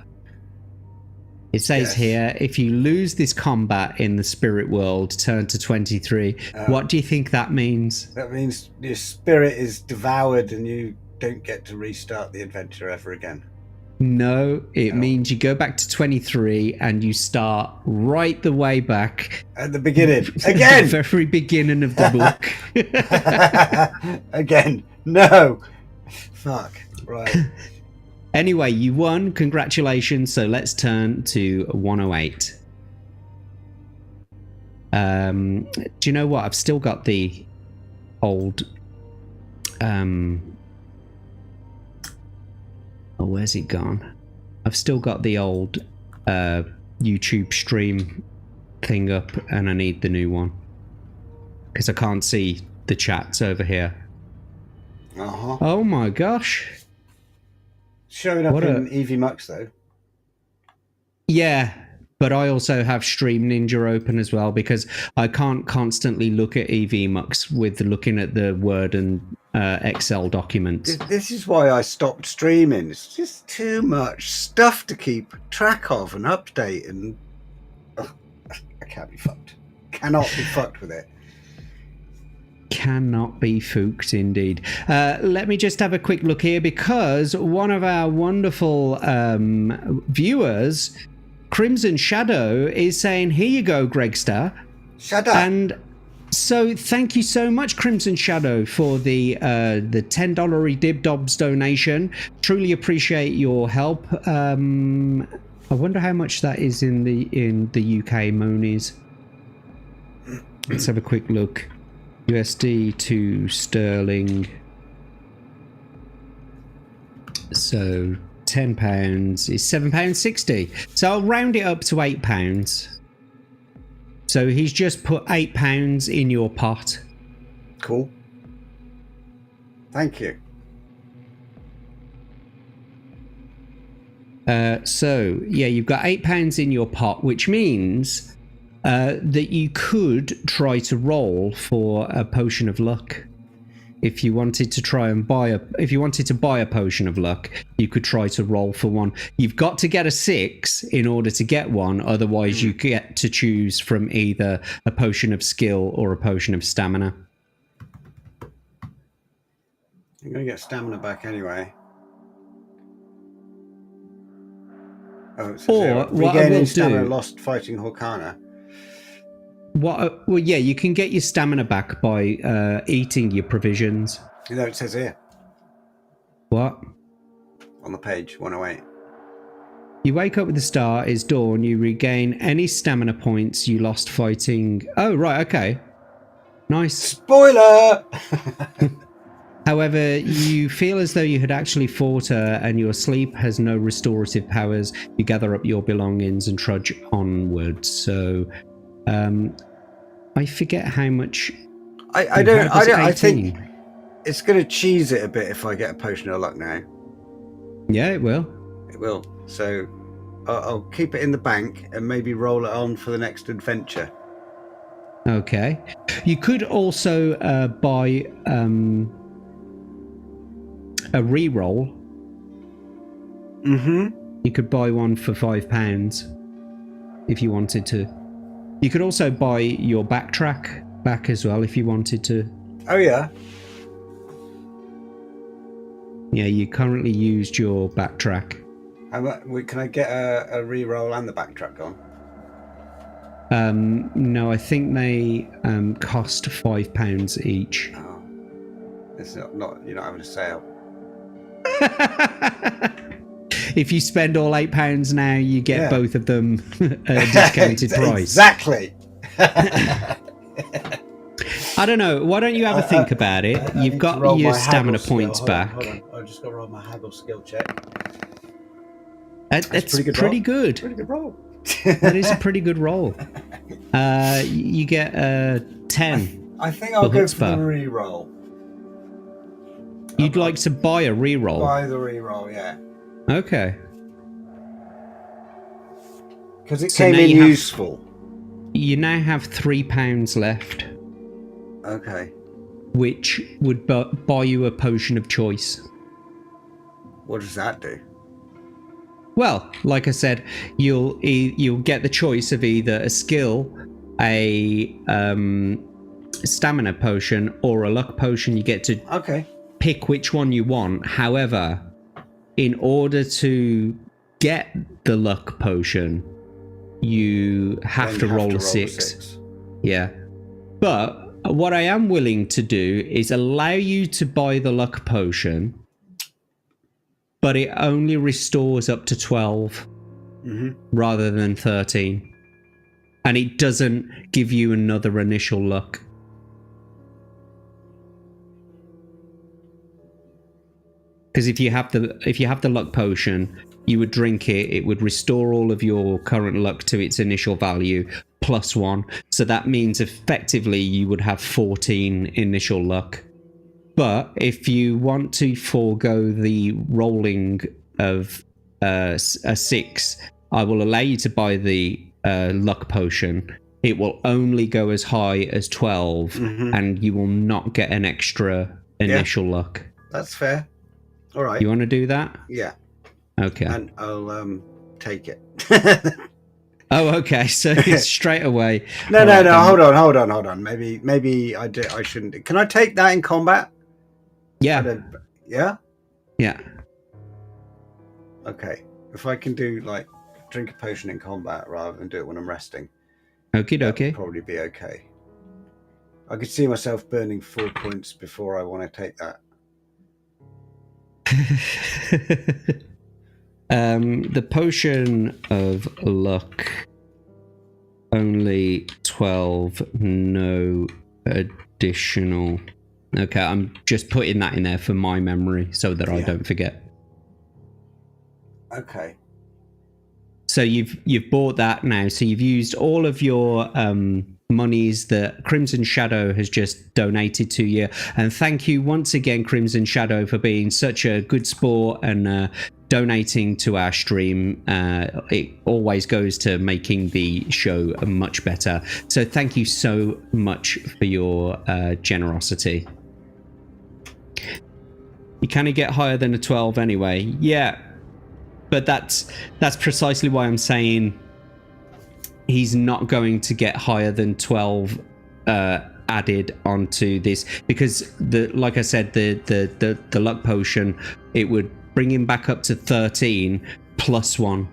It says here, if you lose this combat in the spirit world, turn to 23. What do you think that means?
That means your spirit is devoured and you don't get to restart the adventure ever again.
No, it means you go back to 23 and you start right the way back.
At the beginning. Again!
The very beginning of the book.
Again. No. Fuck. Right.
Anyway, you won. Congratulations. So let's turn to 108. Do you know what? I've still got the old... Oh, where's it gone? I've still got the old YouTube stream thing up, and I need the new one. Because I can't see the chats over here.
Uh-huh.
Oh my gosh.
Showing up in EV Mux, though.
Yeah, but I also have Stream Ninja open as well, because I can't constantly look at EV Mux with looking at the Word and Excel documents.
This is why I stopped streaming. It's just too much stuff to keep track of and update, and I can't be fucked. Cannot be fucked with it.
Cannot be fooked, indeed. Let me just have a quick look here, because one of our wonderful viewers, Crimson Shadow, is saying, here you go, Gregster.
Shut up.
And so thank you so much, Crimson Shadow, for the $10 Dibdobs donation. Truly appreciate your help. I wonder how much that is in the UK monies. Let's have a quick look. USD to sterling. So £10 is £7.60. So I'll round it up to £8. So he's just put £8 in your pot.
Cool. Thank you.
So yeah, you've got £8 in your pot, which means that you could try to roll for a potion of luck. If you wanted to try and buy a potion of luck, you could try to roll for one. You've got to get a 6 in order to get one, otherwise you get to choose from either a potion of skill or a potion of stamina.
I'm going to get stamina back anyway. Oh, it says
or
regaining stamina lost fighting Horkana.
Well, yeah, you can get your stamina back by eating your provisions.
You know, it says here.
What?
On the page, 108.
You wake up with the star, it's dawn, you regain any stamina points you lost fighting... Oh, right, okay. Nice.
Spoiler!
However, you feel as though you had actually fought her, and your sleep has no restorative powers. You gather up your belongings and trudge onwards. So... I forget how much.
I think it's going to cheese it a bit if I get a potion of luck now.
Yeah, it will.
It will. So I'll keep it in the bank and maybe roll it on for the next adventure.
Okay. You could also buy a re-roll.
Mm-hmm.
You could buy one for £5 if you wanted to. You could also buy your backtrack back as well if you wanted to.
Oh, yeah.
Yeah, you currently used your backtrack.
Can I get a re-roll and the backtrack on?
No, I think they cost £5 each.
Oh. It's not you're not having a sale.
If you spend all £8 now, you get both of them at a discounted price.
Exactly.
I don't know. Why don't you have a think about it? You've got your stamina points back.
Hold on. I just got to roll my haggle skill check.
It's pretty good.
Pretty good roll.
That is a pretty good roll. You get 10.
I think I'll go for the reroll.
You'd like to buy a reroll?
Buy the reroll, yeah.
Okay.
Because it came in useful.
You now have £3 left.
Okay.
Which would buy you a potion of choice.
What does that do?
Well, like I said, you'll get the choice of either a skill, a stamina potion, or a luck potion. You get to pick which one you want. However, in order to get the luck potion, you have to roll a 6. Yeah. But what I am willing to do is allow you to buy the luck potion, but it only restores up to 12 rather than 13. And it doesn't give you another initial luck. Because if you have the luck potion, you would drink it, it would restore all of your current luck to its initial value plus 1. So that means effectively you would have 14 initial luck. But if you want to forego the rolling of a 6, I will allow you to buy the luck potion. It will only go as high as 12, and you will not get an extra initial luck.
That's fair. All right.
You want to do that?
Yeah.
Okay.
And I'll take it.
Oh, okay. So it's straight away.
No. Hold on. Maybe I shouldn't. Can I take that in combat?
Yeah.
Yeah?
Yeah.
Okay. If I can do, like, drink a potion in combat rather than do it when I'm resting.
Okie dokie.
That'd probably be okay. I could see myself burning 4 points before I want to take that.
The potion of luck, only 12, no additional. Okay, I'm just putting that in there for my memory so that I don't forget.
Okay.
So you've bought that now. So you've used all of your monies that Crimson Shadow has just donated to you. And thank you once again, Crimson Shadow, for being such a good sport and donating to our stream. It always goes to making the show much better. So thank you so much for your generosity. You kind of get higher than a 12 anyway. Yeah. But that's precisely why I'm saying he's not going to get higher than 12 added onto this, because like I said, the luck potion, it would bring him back up to 13 plus 1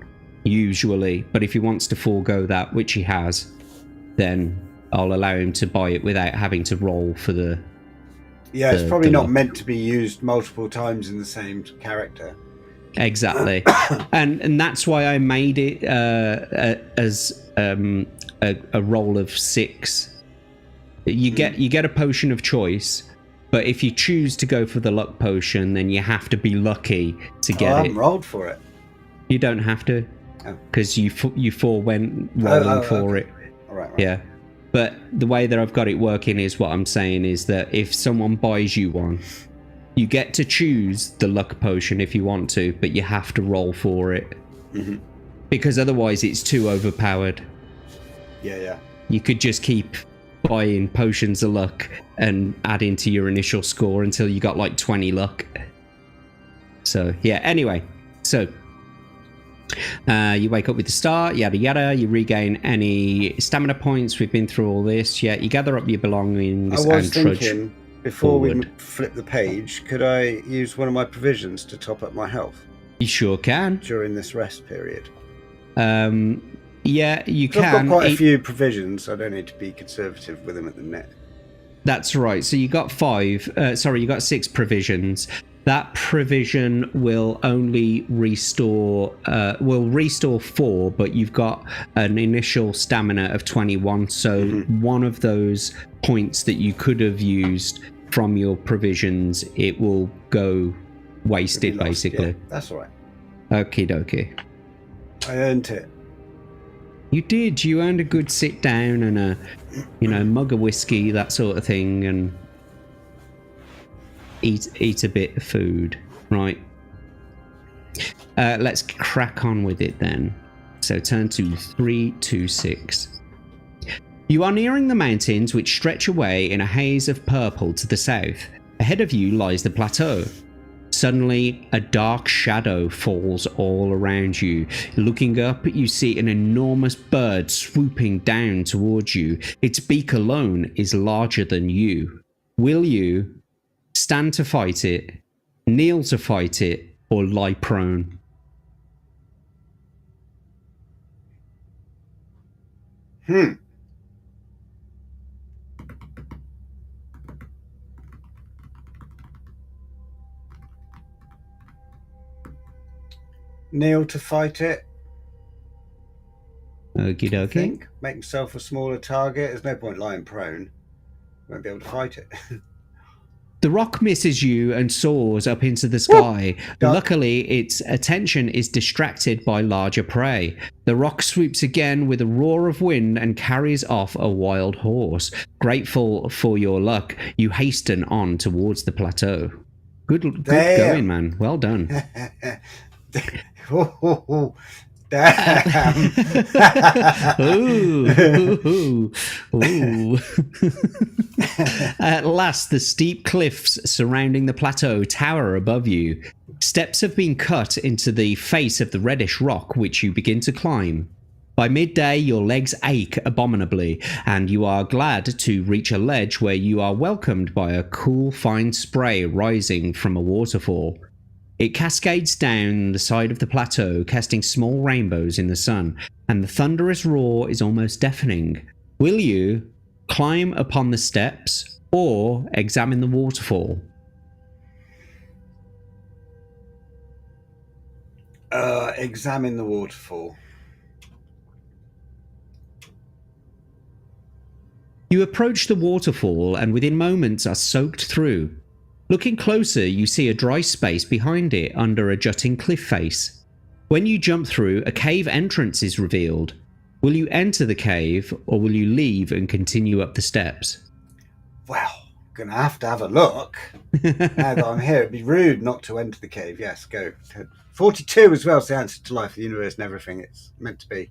usually. But if he wants to forego that, which he has, then I'll allow him to buy it without having to roll for the.
Yeah, it's probably not meant to be used multiple times in the same character.
Exactly. and that's why I made it as a roll of 6. You get a potion of choice, but if you choose to go for the luck potion, then you have to be lucky to get it. I
haven't rolled for it.
You don't have to, because you forewent rolling for it.
All right.
Yeah. But the way that I've got it working is, what I'm saying is that if someone buys you one, you get to choose the luck potion if you want to, but you have to roll for it. Because otherwise it's too overpowered.
Yeah.
You could just keep buying potions of luck and adding to your initial score until you got like 20 luck. So, yeah, anyway. So, you wake up with the star, yada yada. You regain any stamina points. We've been through all this. Yeah, you gather up your belongings and trudge.
Before we flip the page, could I use one of my provisions to top up my health?
You sure can.
During this rest period.
Yeah, you can.
I've got quite a few provisions. I don't need to be conservative with them at the net.
That's right. So you got 6 provisions. That provision will only restore 4, but you've got an initial stamina of 21. So one of those points that you could have used from your provisions, it will go wasted, basically.
Yeah, that's all right.
Okie dokie.
I earned it.
You did. You earned a good sit down and a, mug of whiskey, that sort of thing, and eat a bit of food. Right. Let's crack on with it then. So turn to 326. You are nearing the mountains which stretch away in a haze of purple to the south. Ahead of you lies the plateau. Suddenly, a dark shadow falls all around you. Looking up, you see an enormous bird swooping down towards you. Its beak alone is larger than you. Will you stand to fight it, kneel to fight it, or lie prone?
Kneel to fight it.
Okie dokie.
Make yourself a smaller target. There's no point lying prone. Won't be able to fight it.
The rock misses you and soars up into the sky. Luckily, its attention is distracted by larger prey. The rock swoops again with a roar of wind and carries off a wild horse. Grateful for your luck, you hasten on towards the plateau. Good going, man. Well done.
Damn.
Ooh. At last, the steep cliffs surrounding the plateau tower above you. Steps have been cut into the face of the reddish rock, which you begin to climb. By midday, your legs ache abominably, and you are glad to reach a ledge where you are welcomed by a cool, fine spray rising from a waterfall. It cascades down the side of the plateau, casting small rainbows in the sun, and the thunderous roar is almost deafening. Will you climb upon the steps or examine the waterfall?
Examine the waterfall.
You approach the waterfall and within moments are soaked through. Looking closer, you see a dry space behind it under a jutting cliff face. When you jump through, a cave entrance is revealed. Will you enter the cave or will you leave and continue up the steps?
Well, I'm going to have a look. Now that I'm here, it'd be rude not to enter the cave. Yes, go. 42 as well is the answer to life, the universe and everything it's meant to be.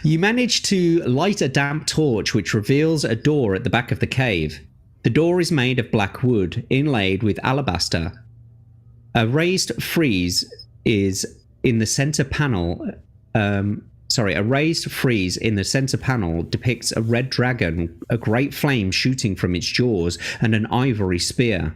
You manage to light a damp torch which reveals a door at the back of the cave. The door is made of black wood, inlaid with alabaster. A raised frieze is in the center panel. A raised frieze in the center panel depicts a red dragon, a great flame shooting from its jaws, and an ivory spear.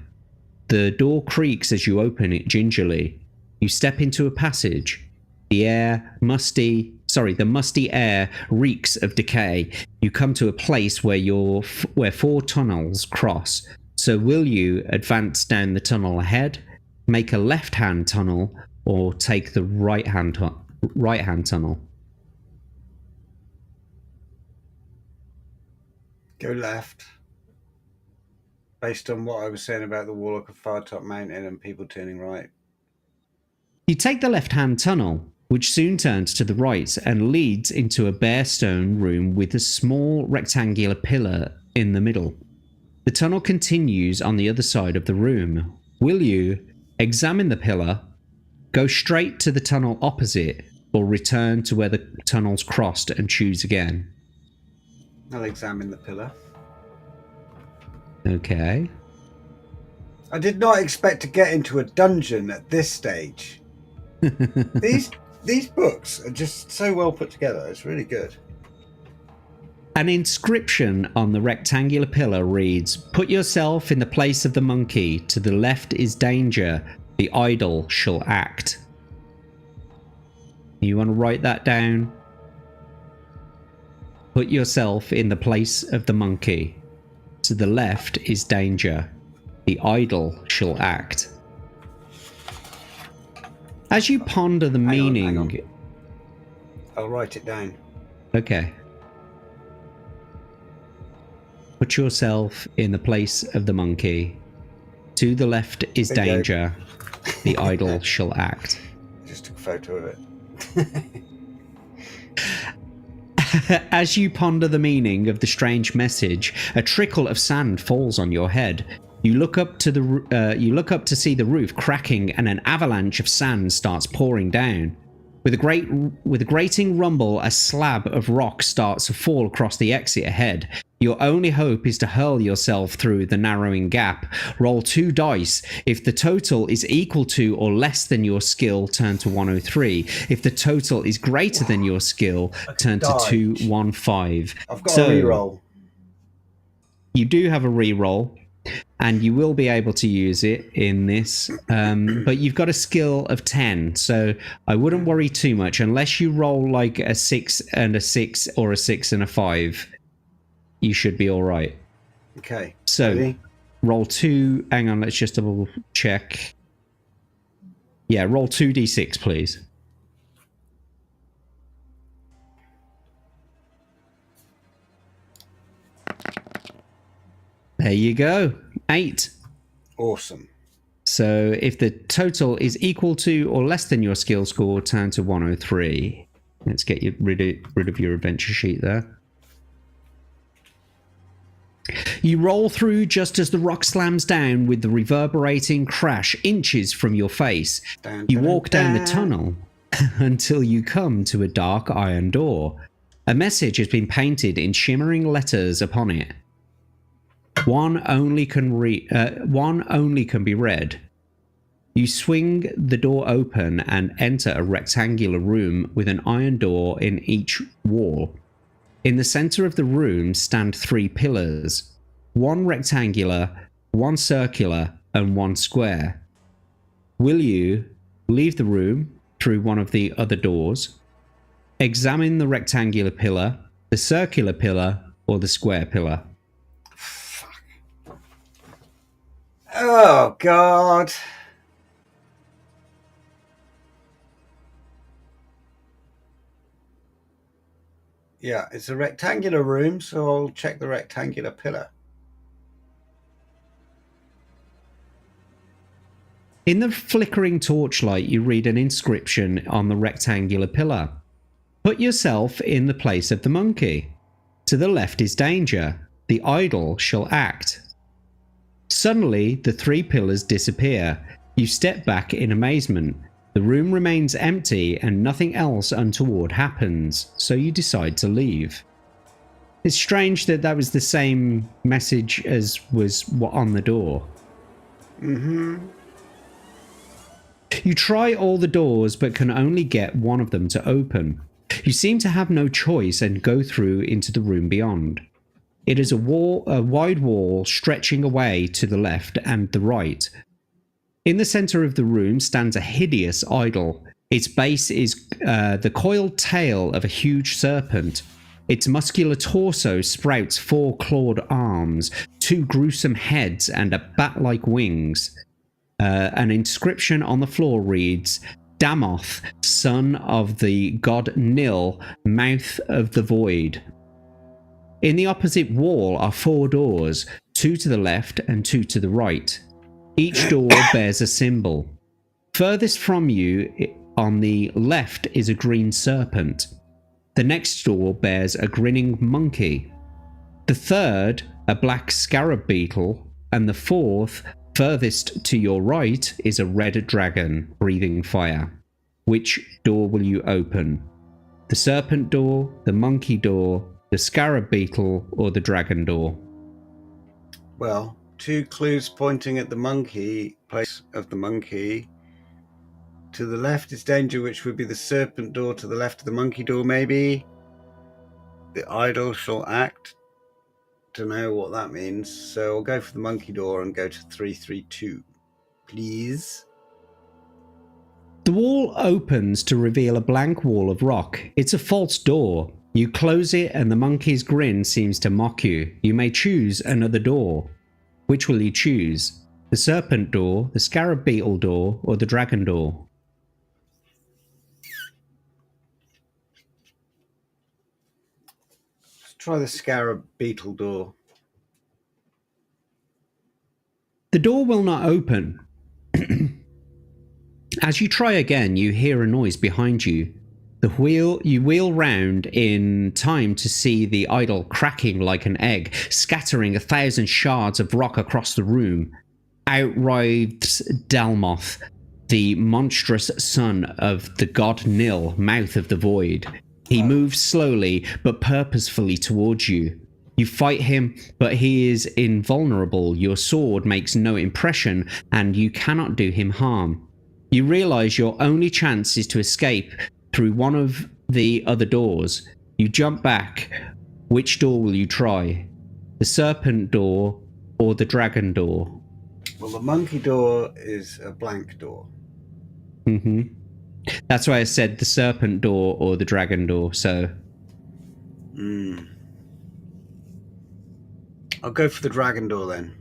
The door creaks as you open it gingerly. You step into a passage. The musty air reeks of decay. You come to a place where four tunnels cross. So will you advance down the tunnel ahead, make a left-hand tunnel, or take the right-hand tunnel?
Go left. Based on what I was saying about the Warlock of Firetop Mountain and people turning right.
You take the left-hand tunnel, which soon turns to the right and leads into a bare stone room with a small rectangular pillar in the middle. The tunnel continues on the other side of the room. Will you examine the pillar, go straight to the tunnel opposite, or return to where the tunnels crossed and choose again?
I'll examine the pillar.
Okay.
I did not expect to get into a dungeon at this stage. These books are just so well put together. It's really good.
An inscription on the rectangular pillar reads, "Put yourself in the place of the monkey. To the left is danger. The idol shall act." You want to write that down? Put yourself in the place of the monkey. To the left is danger. The idol shall act. As you ponder the meaning...
Hang on. I'll write it down.
Okay. Put yourself in the place of the monkey. To the left is danger. The idol shall act.
I just took a photo of it.
As you ponder the meaning of the strange message, a trickle of sand falls on your head. You look up to see the roof cracking, and an avalanche of sand starts pouring down. With a grating rumble, a slab of rock starts to fall across the exit ahead. Your only hope is to hurl yourself through the narrowing gap. Roll 2 dice. If the total is equal to or less than your skill, turn to 103. If the total is greater than your skill, turn to 215.
I've got a reroll.
You do have a reroll, and you will be able to use it in this, but you've got a skill of 10, so I wouldn't worry too much unless you roll like a 6 and a 6 or a 6 and a 5. You should be all right.
Okay.
So
ready?
Roll 2. Hang on, let's just double check. Yeah, roll 2d6, please. There you go. 8.
Awesome.
So if the total is equal to or less than your skill score, turn to 103. Let's get you rid of your adventure sheet there. You roll through just as the rock slams down with the reverberating crash inches from your face. You walk down the tunnel until you come to a dark iron door. A message has been painted in shimmering letters upon it. One only can be read. You swing the door open and enter a rectangular room with an iron door in each wall. In the center of the room stand 3 pillars, 1 rectangular, 1 circular, and 1 square. Will you leave the room through one of the other doors? Examine the rectangular pillar, the circular pillar, or the square pillar.
Fuck. Oh, God. Yeah, it's a rectangular room, so I'll check the rectangular pillar.
In the flickering torchlight, you read an inscription on the rectangular pillar. Put yourself in the place of the monkey. To the left is danger. The idol shall act. Suddenly, the 3 pillars disappear. You step back in amazement. The room remains empty and nothing else untoward happens, so you decide to leave. It's strange that that was the same message as was on the door.
Mm-hmm.
You try all the doors but can only get one of them to open. You seem to have no choice and go through into the room beyond. It is a wide wall stretching away to the left and the right. In the center of the room stands a hideous idol. Its base is the coiled tail of a huge serpent. Its muscular torso sprouts 4 clawed arms, 2 gruesome heads, and a bat-like wings. An inscription on the floor reads, Damoth, son of the god Nil, mouth of the void. In the opposite wall are 4 doors, 2 to the left and 2 to the right. Each door bears a symbol. Furthest from you on the left is a green serpent. The next door bears a grinning monkey. The third, a black scarab beetle. And the 4th, furthest to your right, is a red dragon breathing fire. Which door will you open? The serpent door, the monkey door, the scarab beetle, or the dragon door?
Well, 2 clues pointing at the monkey, place of the monkey. To the left is danger, which would be the serpent door. To the left of the monkey door, maybe. The idol shall act. Don't know what that means. So I'll go for the monkey door and go to 332. Please.
The wall opens to reveal a blank wall of rock. It's a false door. You close it and the monkey's grin seems to mock you. You may choose another door. Which will you choose? The serpent door, the scarab beetle door, or the dragon door?
Let's try the scarab beetle door.
The door will not open. As you try again, you hear a noise behind you. You wheel round in time to see the idol cracking like an egg, scattering 1,000 shards of rock across the room. Out writhes Dalmoth, the monstrous son of the god Nil, mouth of the void. He moves slowly but purposefully towards you. You fight him, but he is invulnerable. Your sword makes no impression, and you cannot do him harm. You realize your only chance is to escape through one of the other doors. You jump back. Which door will you try? The serpent door or the dragon door?
Well, the monkey door is a blank door.
That's why I said the serpent door or the dragon door, so...
I'll go for the dragon door then.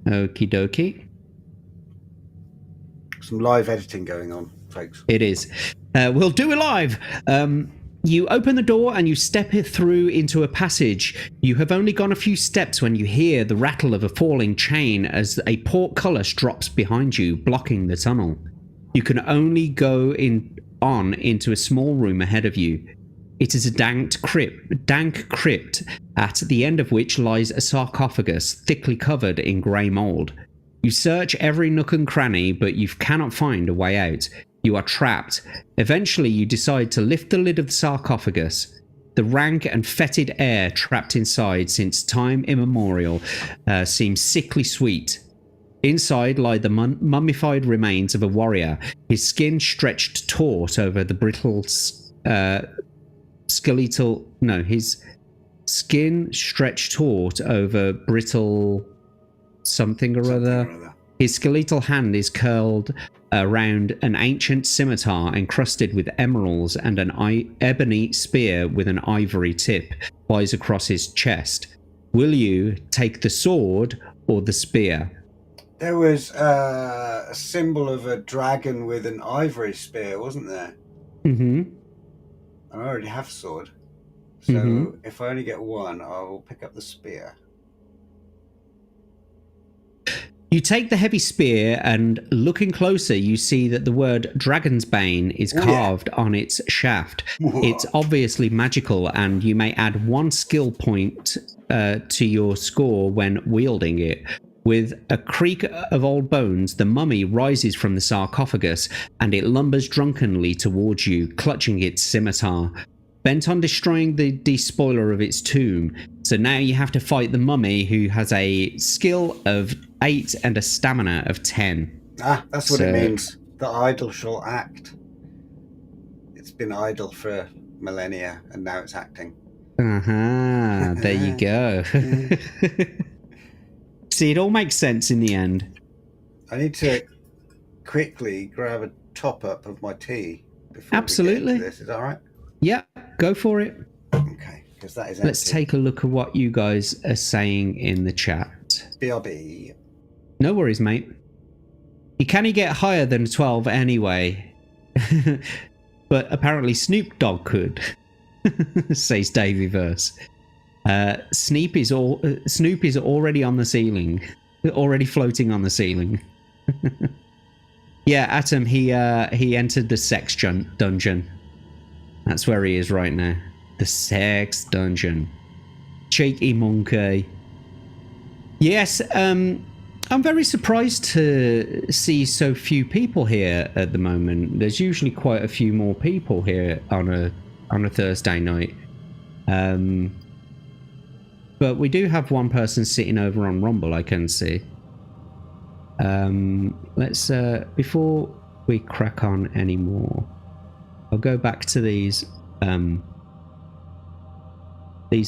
Okie dokie.
Some live editing going on, folks.
It is. We'll do it live. You open the door and you step it through into a passage. You have only gone a few steps when you hear the rattle of a falling chain as a portcullis drops behind you, blocking the tunnel. You can only go into a small room ahead of you. It is a dank crypt, at the end of which lies a sarcophagus thickly covered in grey mould. You search every nook and cranny, but you cannot find a way out. You are trapped. Eventually, you decide to lift the lid of the sarcophagus. The rank and fetid air trapped inside since time immemorial seems sickly sweet. Inside lie the mummified remains of a warrior, his skin stretched taut over the brittle his skin stretched taut over brittle something or other. His skeletal hand is curled around an ancient scimitar encrusted with emeralds, and an ebony spear with an ivory tip lies across his chest. Will you take the sword or the spear?
There was a symbol of a dragon with an ivory spear, wasn't there?
And
I already have a sword. So if I only get one, I will pick up the spear.
You take the heavy spear, and looking closer, you see that the word Dragon's Bane is carved on its shaft. It's obviously magical, and you may add 1 skill point to your score when wielding it. With a creak of old bones, the mummy rises from the sarcophagus, and it lumbers drunkenly towards you, clutching its scimitar, bent on destroying the despoiler of its tomb. So now you have to fight the mummy, who has a skill of 8 and a stamina of 10.
That's what it means. The idol shall act. It's been idle for millennia, and now it's acting.
There you go. See, it all makes sense in the end.
I need to quickly grab a top up of my tea before
Absolutely.
we get into this. Is that all right?
Yeah, go for it.
Okay, because that is empty.
Let's take a look at what you guys are saying in the chat.
BRB.
No worries, mate. You can't get higher than 12 anyway. But apparently Snoop Dogg could, says Davey Verse. Snoop is already on the ceiling. Already floating on the ceiling. Yeah, Atom, he entered the sex dungeon. That's where he is right now. The sex dungeon. Cheeky monkey. Yes, I'm very surprised to see so few people here at the moment. There's usually quite a few more people here on a Thursday night. But we do have one person sitting over on Rumble, I can see. Let's before we crack on anymore, I'll go back to these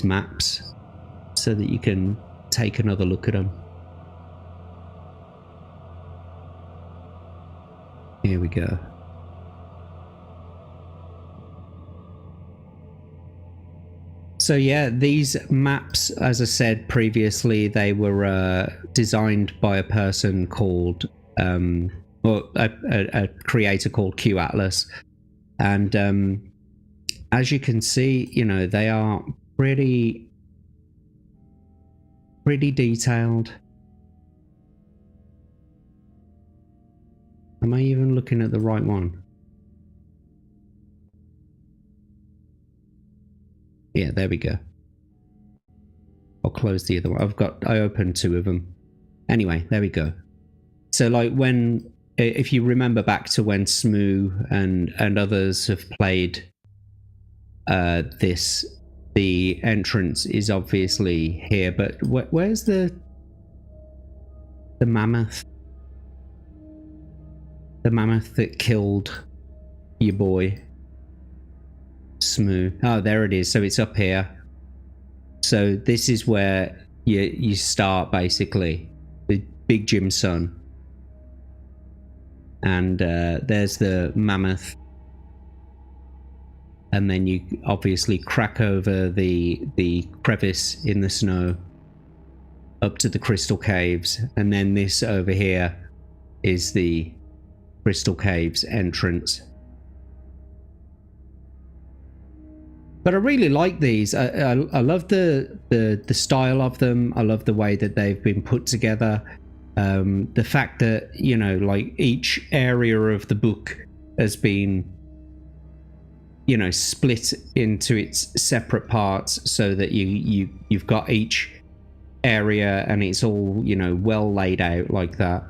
maps so that you can take another look at them. Here we go. So yeah, these maps, as I said previously, they were designed by a person called, or a creator called Q Atlas, and as you can see, you know, they are pretty detailed. Am I even looking at the right one? Yeah, there we go. I'll close the other one. I opened 2 of them. Anyway, there we go. So like if you remember back to when Smoo and others have played this, the entrance is obviously here, but where's the mammoth? The mammoth that killed your boy Smoo. Oh, there it is. So it's up here. So this is where you start, basically, the Big Jim's son. And there's the mammoth. And then you obviously crack over the crevice in the snow up to the crystal caves. And then this over here is the crystal caves entrance. But I really like these. I love the style of them. I love the way that they've been put together. The fact that, you know, like each area of the book has been, you know, split into its separate parts, so that you've got each area and it's all, you know, well laid out like that.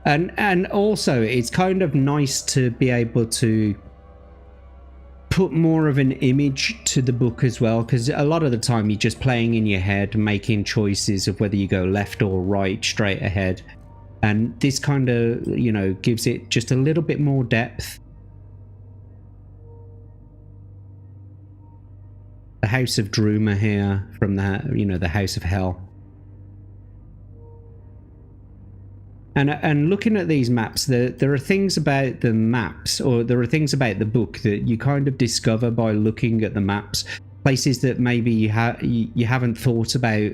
And also, it's kind of nice to be able to put more of an image to the book as well, because a lot of the time you're just playing in your head, making choices of whether you go left or right, straight ahead. And this kind of, you know, gives it just a little bit more depth. The House of Druma here from the, you know, the House of Hell. And looking at these maps, there are things about the maps, or there are things about the book that you kind of discover by looking at the maps. Places that maybe you haven't thought about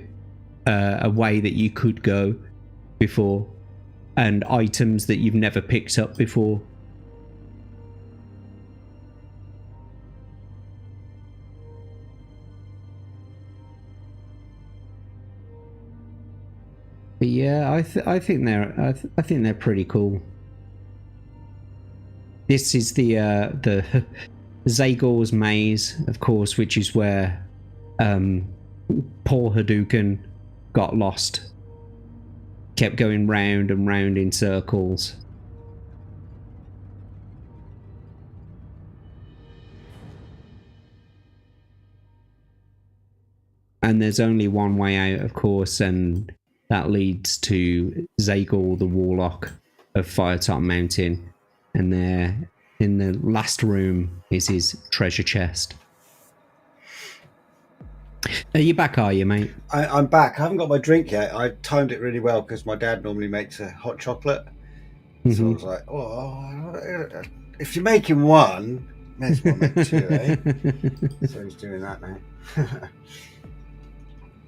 a way that you could go before, and items that you've never picked up before. But yeah, I think they're pretty cool. This is the Zagor's Maze, of course, which is where Paul Hadouken got lost. Kept going round and round in circles. And there's only one way out, of course, and that leads to Zagor the Warlock of Firetop Mountain. And there, in the last room, is his treasure chest. Are you back, are you, mate?
I'm back. I haven't got my drink yet. I timed it really well because my dad normally makes a hot chocolate. So I was like, oh, if you're making one, may as well make 2, eh? So he's doing that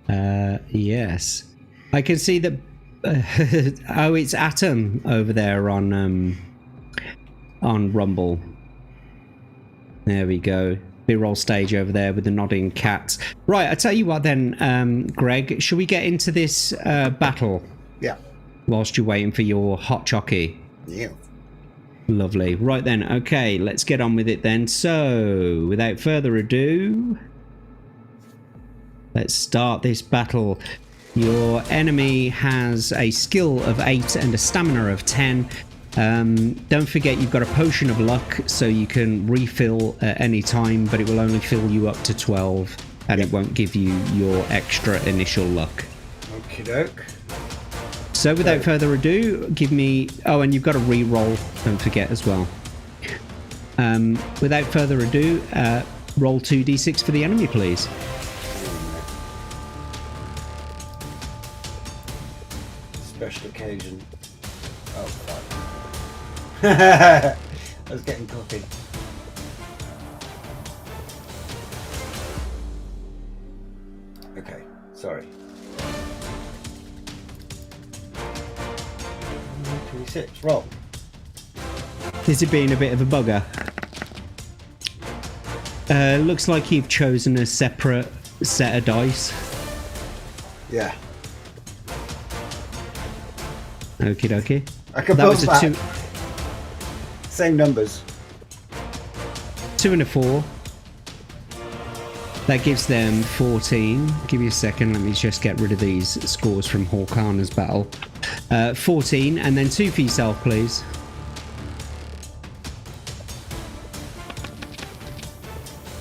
now.
Yes. I can see that. Oh, it's Atom over there on Rumble. There we go. B-roll stage over there with the nodding cats. Right, I tell you what then, Greg. Shall we get into this battle?
Yeah.
Whilst you're waiting for your hot chockey.
Yeah.
Lovely. Right then. Okay, let's get on with it then. So, without further ado, let's start this battle. Your enemy has a skill of 8 and a stamina of 10. Don't forget you've got a potion of luck, so you can refill at any time, but it will only fill you up to 12, and it won't give you your extra initial luck.
Okie doke.
So without further ado, give me... Oh, and you've got a re-roll, don't forget as well. Without further ado, roll 2d6 for the enemy, please.
Special occasion. Oh, fuck. I was getting coffee. Okay, sorry. 26, roll.
Is it being a bit of a bugger? Looks like you've chosen a separate set of dice.
Yeah.
Okie dokie.
I can
That
put
was a
back.
2.
Same numbers.
2 and a 4. That gives them 14. Give me a second. Let me just get rid of these scores from Horkana's battle. 14, and then 2 for yourself, please.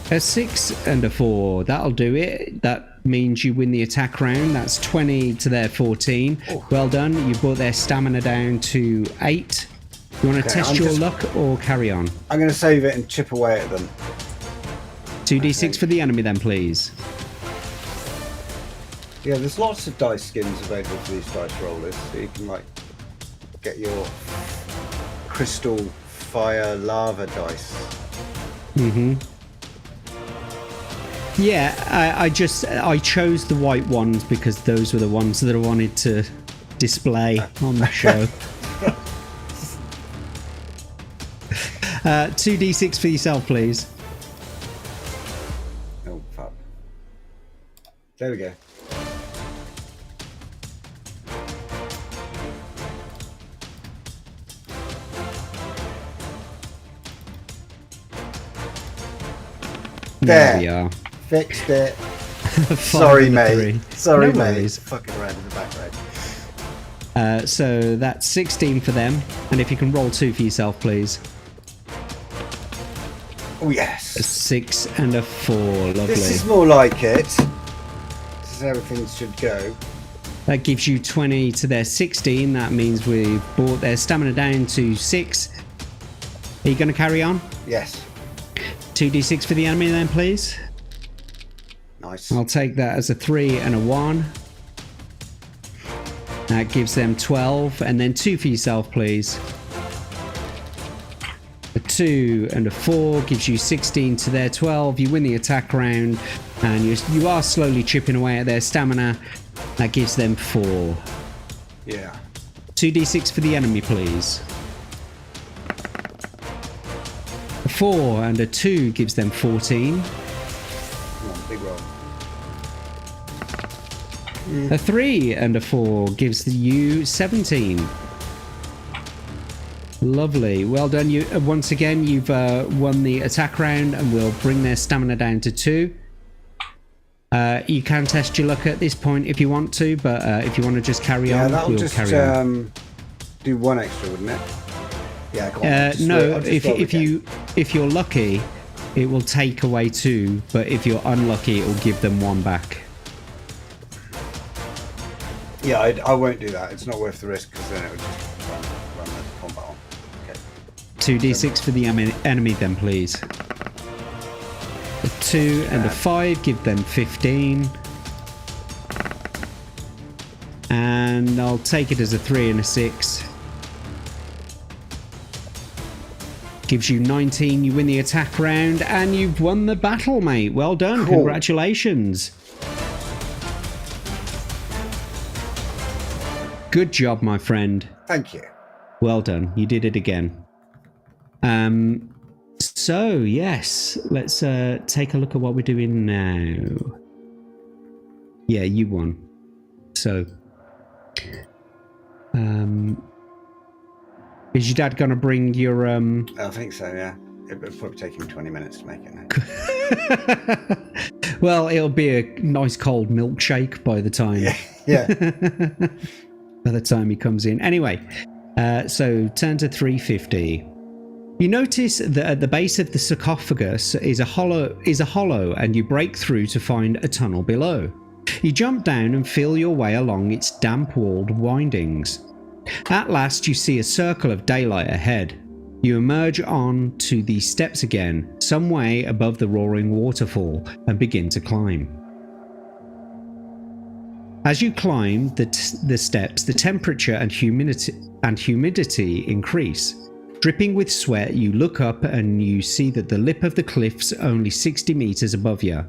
A 6 and a 4. That'll do it. That means you win the attack round. That's 20 to their 14.
Oh.
Well done. You brought their stamina down to 8. You want to test your luck or carry on?
I'm going to save it and chip away at them.
2d6 for the enemy then, please.
Yeah, there's lots of dice skins available for these dice rollers, so you can like get your crystal fire lava dice.
Yeah, I chose the white ones because those were the ones that I wanted to display on the show. 2d6 for yourself, please.
Oh fuck! There we go.
There we are.
Fixed it. Sorry, mate.
3.
Sorry,
No
mate.
worries.
Fucking around in the background.
So that's 16 for them, and if you can roll 2 for yourself, please.
Oh yes.
A 6 and a 4. Lovely.
This is more like it. This is how things should go.
That gives you 20 to their 16. That means we've brought their stamina down to 6. Are you going to carry on?
Yes.
2d6 for the enemy then, please.
Nice.
I'll take that as a 3 and a 1. That gives them 12, and then 2 for yourself, please. A 2 and a 4 gives you 16 to their 12. You win the attack round, and you are slowly chipping away at their stamina. That gives them 4.
Yeah.
2d6 for the enemy, please. A 4 and a 2 gives them 14.
Come on, big roll.
A 3 and a 4 gives you 17. Lovely. Well done. You once again, you've won the attack round, and we'll bring their stamina down to 2. You can test your luck at this point if you want to, but if you want to just carry on,
that'll
we'll
just
carry on.
do 1 extra, wouldn't it? Yeah, go on.
No, if you're lucky, it will take away 2, but if you're unlucky, it will give them 1 back.
Yeah, I won't do that. It's not worth the risk, because then it would just run the combat on. Okay.
2d6 for the enemy then, please. A 2 and a 5 give them 15. And I'll take it as a 3 and a 6. Gives you 19. You win the attack round, and you've won the battle, mate. Well done.
Cool.
Congratulations. Good job, my friend.
Thank you.
Well done. You did it again. So, yes. Let's take a look at what we're doing now. Yeah, you won. So, is your dad going to bring your...
I think so, yeah. It would probably take him 20 minutes to make it now.
Well, it'll be a nice cold milkshake by the time.
Yeah.
By the time he comes in. Anyway, so turn to 350. You notice that at the base of the sarcophagus is a hollow, and you break through to find a tunnel below. You jump down and feel your way along its damp-walled windings. At last, you see a circle of daylight ahead. You emerge on to the steps again, some way above the roaring waterfall, and begin to climb. As you climb the steps, the temperature and humidity increase. Dripping with sweat, you look up and you see that the lip of the cliff's only 60 meters above you.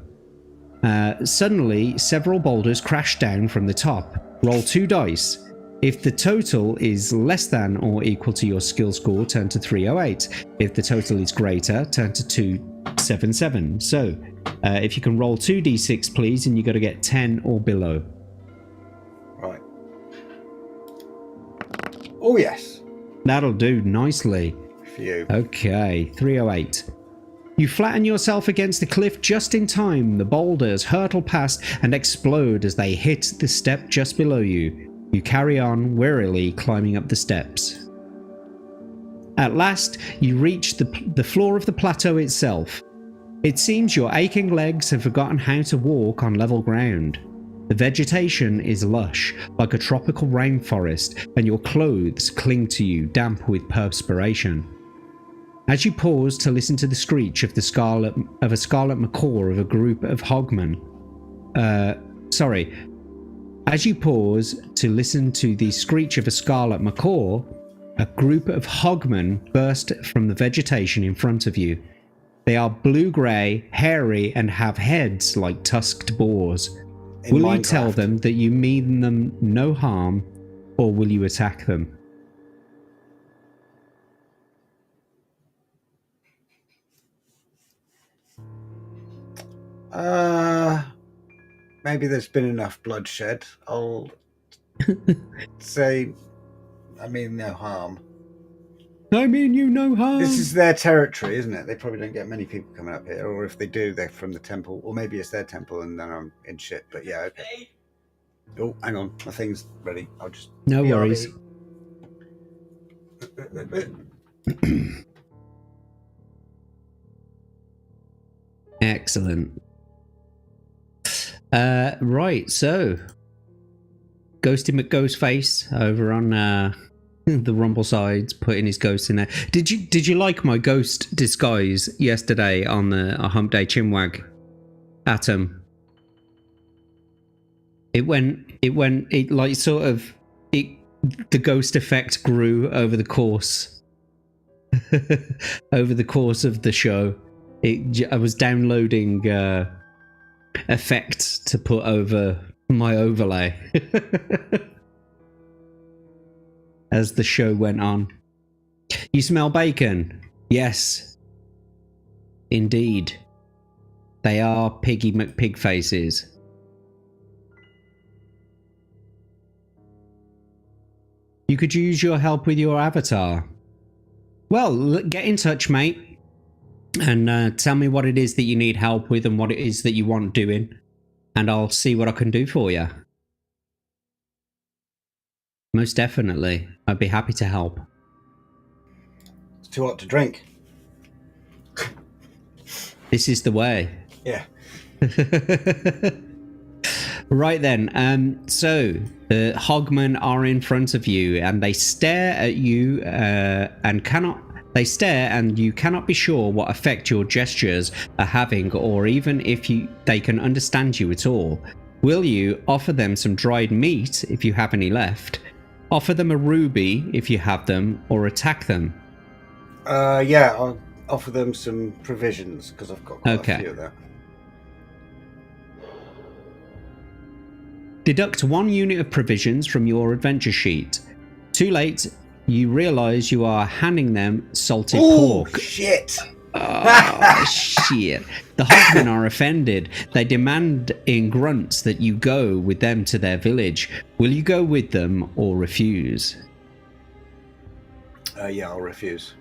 Suddenly, several boulders crash down from the top. Roll 2 dice. If the total is less than or equal to your skill score, turn to 308. If the total is greater, turn to 277. So, if you can roll 2d6, please, and you got to get 10 or below.
Right. Oh, yes.
That'll do nicely.
For you.
Okay, 308. You flatten yourself against the cliff just in time. The boulders hurtle past and explode as they hit the step just below you. You carry on wearily climbing up the steps. At last, you reach the floor of the plateau itself. It seems your aching legs have forgotten how to walk on level ground. The vegetation is lush, like a tropical rainforest, and your clothes cling to you, damp with perspiration. As you pause to listen to the screech of a scarlet macaw of a group of hogmen, As you pause to listen to the screech of a scarlet macaw, a group of hogmen burst from the vegetation in front of you. They are blue-grey, hairy, and have heads like tusked boars. Will you tell them that you mean them no harm, or will you attack them?
Maybe there's been enough bloodshed. I'll say, I mean no harm.
I mean you no harm.
This is their territory, isn't it? They probably don't get many people coming up here, or if they do, they're from the temple, or maybe it's their temple and then I'm in shit. But yeah, okay. Oh, hang on, my thing's ready. I'll just.
No worries. Excellent. Right, so Ghosty McGhostface over on the Rumble sides, putting his ghost in there. Did you like my ghost disguise yesterday on the Hump Day Chinwag Atom? It like sort of the ghost effect grew over the course over the course of the show. I was downloading effects to put over my overlay as the show went on. You smell bacon? Yes, indeed. They are Piggy McPig faces. You could use your help with your avatar. Well, get in touch, mate, and tell me what it is that you need help with and what it is that you want doing, and I'll see what I can do for you. Most definitely. I'd be happy to help.
It's too hot to drink.
This is the way.
Yeah.
Right then, so the hogmen are in front of you and they stare at you and you cannot be sure what effect your gestures are having, or even if they can understand you at all. Will you offer them some dried meat if you have any left, offer them a ruby if you have them, or attack them?
Yeah, I'll offer them some provisions because I've got quite a few of that.
Deduct 1 unit of provisions from your adventure sheet. Too late, you realise you are handing them salted pork.
Shit!
Oh, shit. The hogmen are offended. They demand in grunts that you go with them to their village. Will you go with them or refuse?
Yeah, I'll refuse.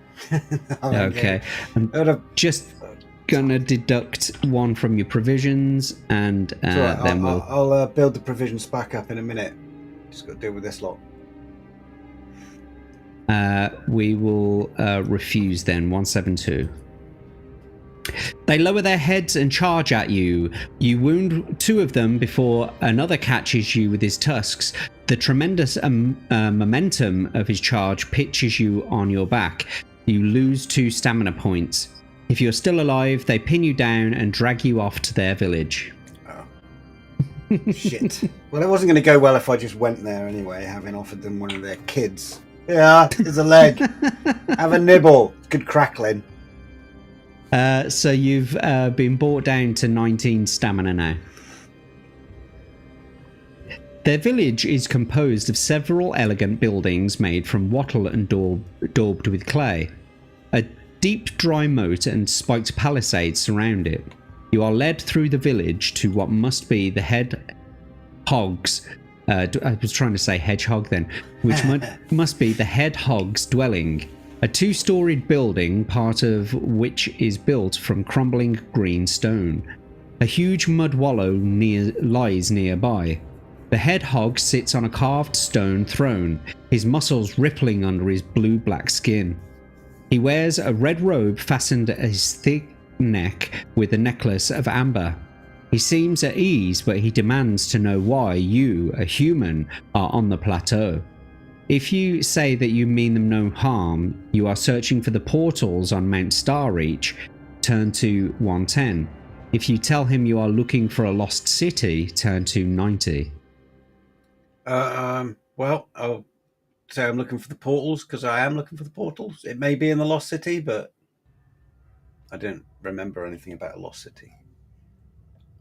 Okay. I'm just gonna deduct 1 from your provisions, and
right.
then
I'll build the provisions back up in a minute. Just got to deal with this lot.
We will refuse then. 172. They lower their heads and charge at you. You wound 2 of them before another catches you with his tusks. The tremendous momentum of his charge pitches you on your back. You lose 2 stamina points. If you're still alive, they pin you down and drag you off to their village.
Oh. Shit. Well, it wasn't going to go well if I just went there anyway, having offered them one of their kids. Yeah, there's a leg. Have a nibble. Good crackling.
So you've been brought down to 19 stamina now. Their village is composed of several elegant buildings made from wattle and daubed with clay. A deep dry moat and spiked palisades surround it. You are led through the village to what must be the head hog's I was trying to say hedgehog then, which must be the hedgehog's dwelling. A 2-storied building, part of which is built from crumbling green stone. A huge mud wallow lies nearby. The hedgehog sits on a carved stone throne, his muscles rippling under his blue-black skin. He wears a red robe fastened at his thick neck with a necklace of amber. He seems at ease, but he demands to know why you, a human, are on the plateau. If you say that you mean them no harm, you are searching for the portals on Mount Starreach, turn to 110. If you tell him you are looking for a lost city, turn to 90.
Well, I'll say I'm looking for the portals because I am looking for the portals. It may be in the lost city, but I don't remember anything about a lost city.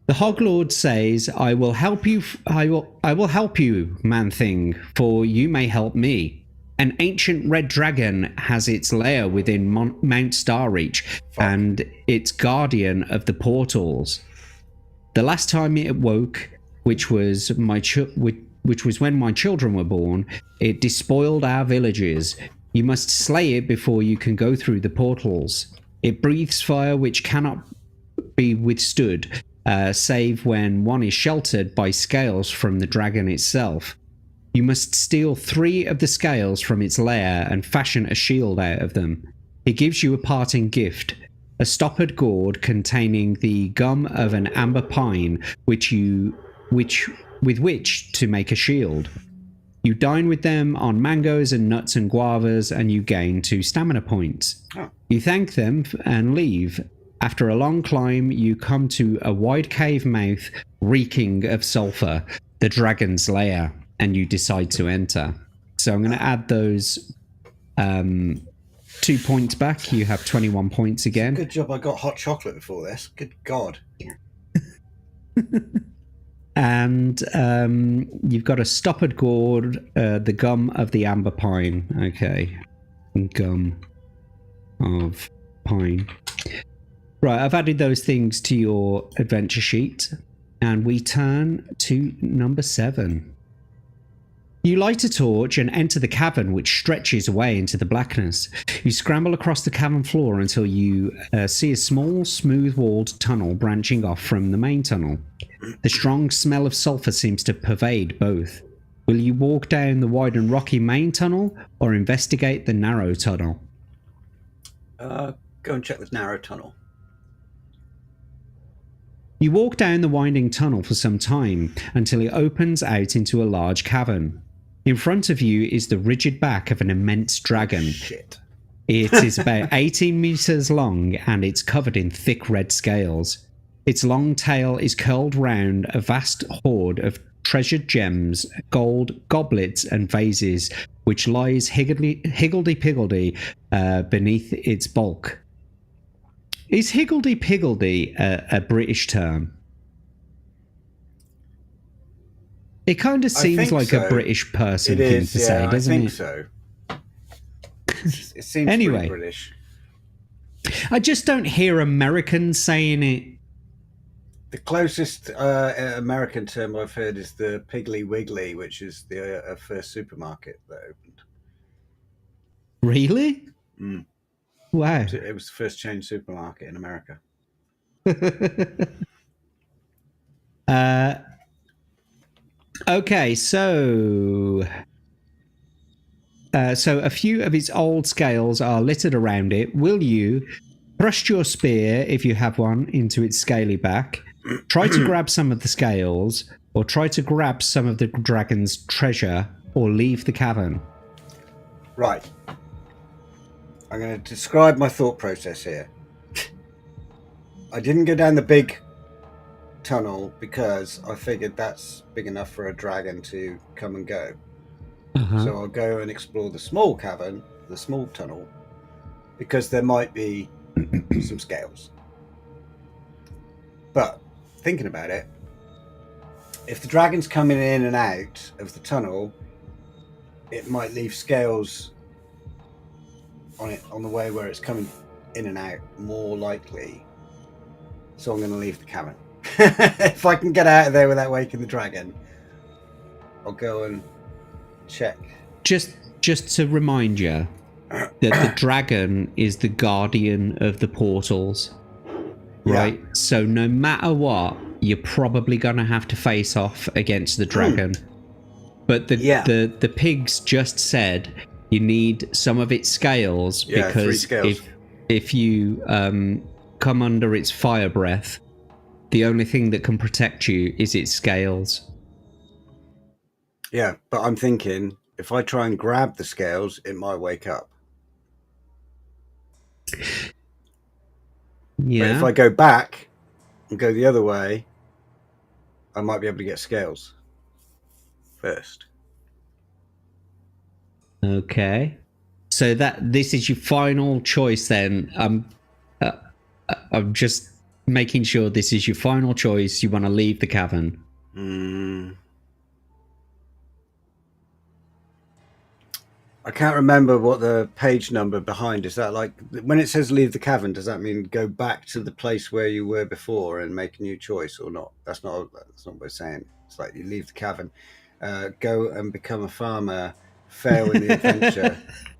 The Hoglord says, I will help you, I will help you, man-thing, for you may help me. An ancient red dragon has its lair within Mount Starreach and it's guardian of the portals. The last time it woke, which was when my children were born, it despoiled our villages. You must slay it before you can go through the portals. It breathes fire which cannot be withstood, save when one is sheltered by scales from the dragon itself. You must steal 3 of the scales from its lair and fashion a shield out of them. It gives you a parting gift, a stoppered gourd containing the gum of an amber pine, with which to make a shield. You dine with them on mangoes and nuts and guavas, and you gain 2 stamina points.
Oh.
You thank them and leave. After a long climb, you come to a wide cave mouth reeking of sulfur, the dragon's lair, and you decide to enter. So I'm going to add those 2 points back. You have 21 points again.
Good job I got hot chocolate before this. Good God.
And you've got a stoppered gourd, the gum of the amber pine. Okay. Gum of pine. Right, I've added those things to your adventure sheet, and we turn to number 7. You light a torch and enter the cavern, which stretches away into the blackness. You scramble across the cavern floor until you see a small, smooth-walled tunnel branching off from the main tunnel. The strong smell of sulfur seems to pervade both. Will you walk down the wide and rocky main tunnel, or investigate the narrow tunnel?
Go and check the narrow tunnel.
You walk down the winding tunnel for some time until it opens out into a large cavern. In front of you is the rigid back of an immense dragon.
Shit.
It is about 18 meters long and it's covered in thick red scales. Its long tail is curled round a vast hoard of treasured gems, gold, goblets and vases, which lies higgledy-piggledy beneath its bulk. Is higgledy-piggledy a British term? It kind of seems like a British person thing to say, doesn't it?
I think so. It seems pretty British.
I just don't hear Americans saying it.
The closest American term I've heard is the Piggly Wiggly, which is the first supermarket that opened.
Really?
Mm.
Wow.
It was the first chain supermarket in America.
Okay, so a few of its old scales are littered around it. Will you thrust your spear, if you have one, into its scaly back, try to grab some of the scales, or try to grab some of the dragon's treasure, or leave the cavern?
Right. I'm going to describe my thought process here. I didn't go down the big tunnel because I figured that's big enough for a dragon to come and go. So I'll go and explore the small cavern, the small tunnel, because there might be some scales. But thinking about it, if the dragon's coming in and out of the tunnel, it might leave scales on it on the way where it's coming in and out, more likely. So I'm going to leave the cavern. If I can get out of there without waking the dragon, I'll go and check.
Just to remind you that the dragon is the guardian of the portals, right? Yeah. So no matter what, you're probably gonna have to face off against the dragon. But the pigs just said you need some of its scales because 3 scales. If you come under its fire breath, the only thing that can protect you is its scales.
Yeah, but I'm thinking if I try and grab the scales, it might wake up.
Yeah.
But if I go back and go the other way, I might be able to get scales first.
Okay. So this is your final choice then. I'm just making sure this is your final choice. You want to leave the cavern.
I can't remember what the page number behind is. That like when it says leave the cavern, does that mean go back to the place where you were before and make a new choice or not? That's not what we're saying. It's like you leave the cavern, go and become a farmer, fail in the adventure,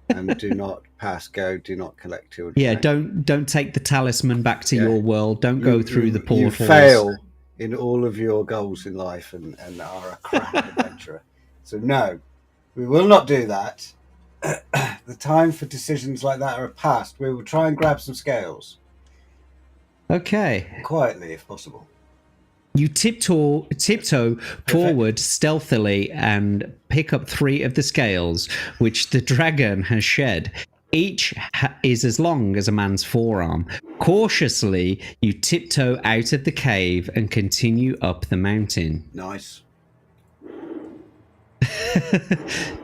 and do not pass go, do not collect children.
Yeah, don't take the talisman back to your world. Don't go through the portals.
You fail in all of your goals in life and are a crap adventurer. So no, we will not do that. The time for decisions like that are past. We will try and grab some scales.
Okay.
Quietly, if possible.
You tiptoe forward stealthily and pick up 3 of the scales, which the dragon has shed. Each is as long as a man's forearm. Cautiously, you tiptoe out of the cave and continue up the mountain.
Nice.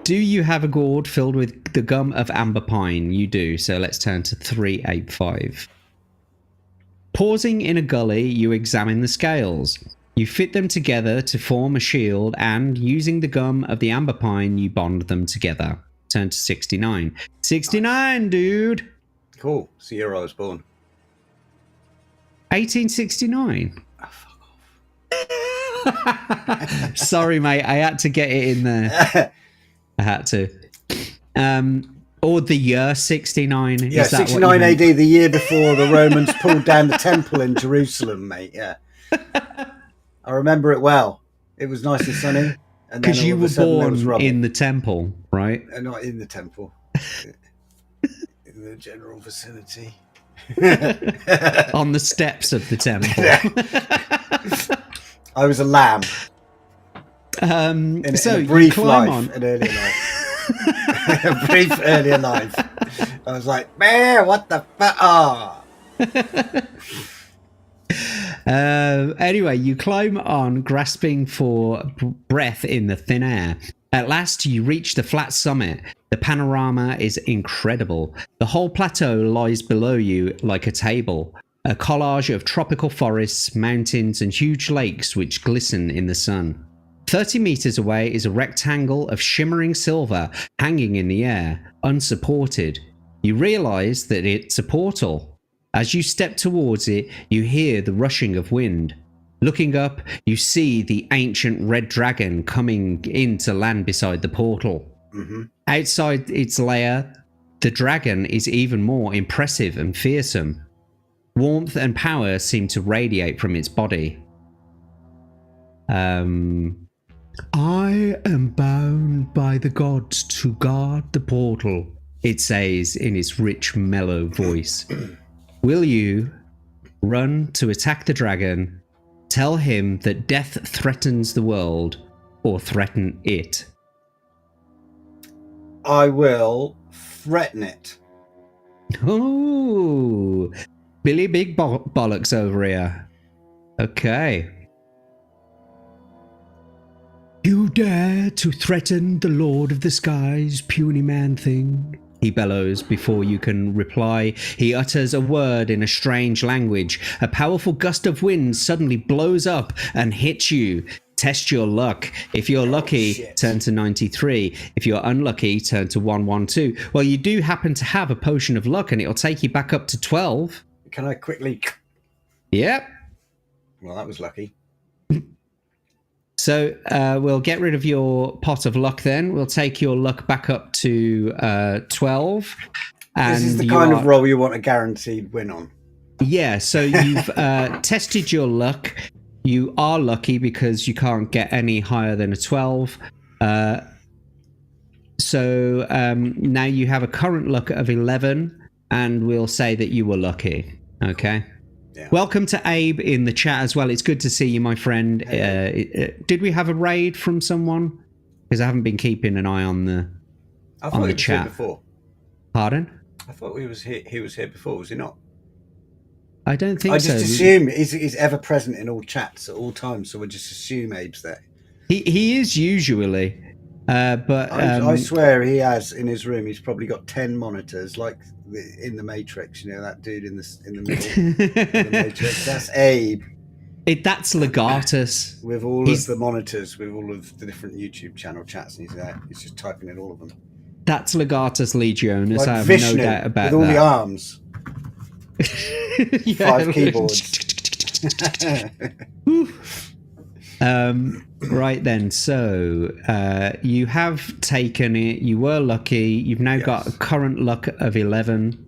Do you have a gourd filled with the gum of amber pine? You do, so let's turn to 385. Pausing in a gully, you examine the scales. You fit them together to form a shield, and using the gum of the amber pine, you bond them together. Turn to 69. 69, nice. Dude!
Cool. It's the year I was born.
1869.
Oh, fuck off.
Sorry, mate. I had to get it in there. I had to. Or the year 69.
Yeah, 69 AD, the year before the Romans pulled down the temple in Jerusalem, mate. Yeah. I remember it well. It was nice and sunny.
Because you were born in the temple, right?
Not in the temple. In the general vicinity.
On the steps of the temple.
I was a lamb. In a brief life, an earlier life. A brief earlier life. I was like, man, what the fuck?
Anyway, you climb on, grasping for breath in the thin air. At last, you reach the flat summit. The panorama is incredible. The whole plateau lies below you like a table. A collage of tropical forests, mountains, and huge lakes which glisten in the sun. 30 meters away is a rectangle of shimmering silver hanging in the air, unsupported. You realize that it's a portal. As you step towards it, you hear the rushing of wind. Looking up, you see the ancient red dragon coming in to land beside the portal.
Mm-hmm.
Outside its lair, the dragon is even more impressive and fearsome. Warmth and power seem to radiate from its body. I am bound by the gods to guard the portal, it says in its rich, mellow voice. Will you run to attack the dragon, tell him that death threatens the world, or threaten it?
I will threaten it.
Oh, Billy Big Bollocks over here. Okay. You dare to threaten the Lord of the Skies, puny man thing? He bellows before you can reply. He utters a word in a strange language. A powerful gust of wind suddenly blows up and hits you. Test your luck. If you're lucky, turn to 93. If you're unlucky, turn to 112. Well, you do happen to have a potion of luck and it'll take you back up to 12.
Can I quickly...
Yep.
Well, that was lucky.
So we'll get rid of your pot of luck then. We'll take your luck back up to 12. And
this is the kind of roll you want a guaranteed win on.
Yeah, so you've tested your luck. You are lucky because you can't get any higher than a 12. So now you have a current luck of 11, and we'll say that you were lucky. Okay.
Yeah.
Welcome to Abe in the chat as well. It's good to see you, my friend. Did we have a raid from someone? Because I haven't been keeping an eye on the
I thought
on
he
the
was
chat.
Here before.
Pardon?
I thought he was here before. Was he not?
I don't think so.
I just assume he's ever present in all chats at all times, so we just assume Abe's there.
He is usually, but
I swear he has in his room. He's probably got 10 monitors, like in the Matrix. You know that dude in the middle of the Matrix. That's Abe.
That's Legatus
with all of the monitors, with all of the different YouTube channel chats, and he's there. He's just typing in all of them.
That's Legatus Legionis.
Like
I have
Vishnu,
no doubt about
with all
that.
the arms.
Yeah.
5 keyboards.
Right then, so you have taken it. You were lucky. You've now got a current luck of 11.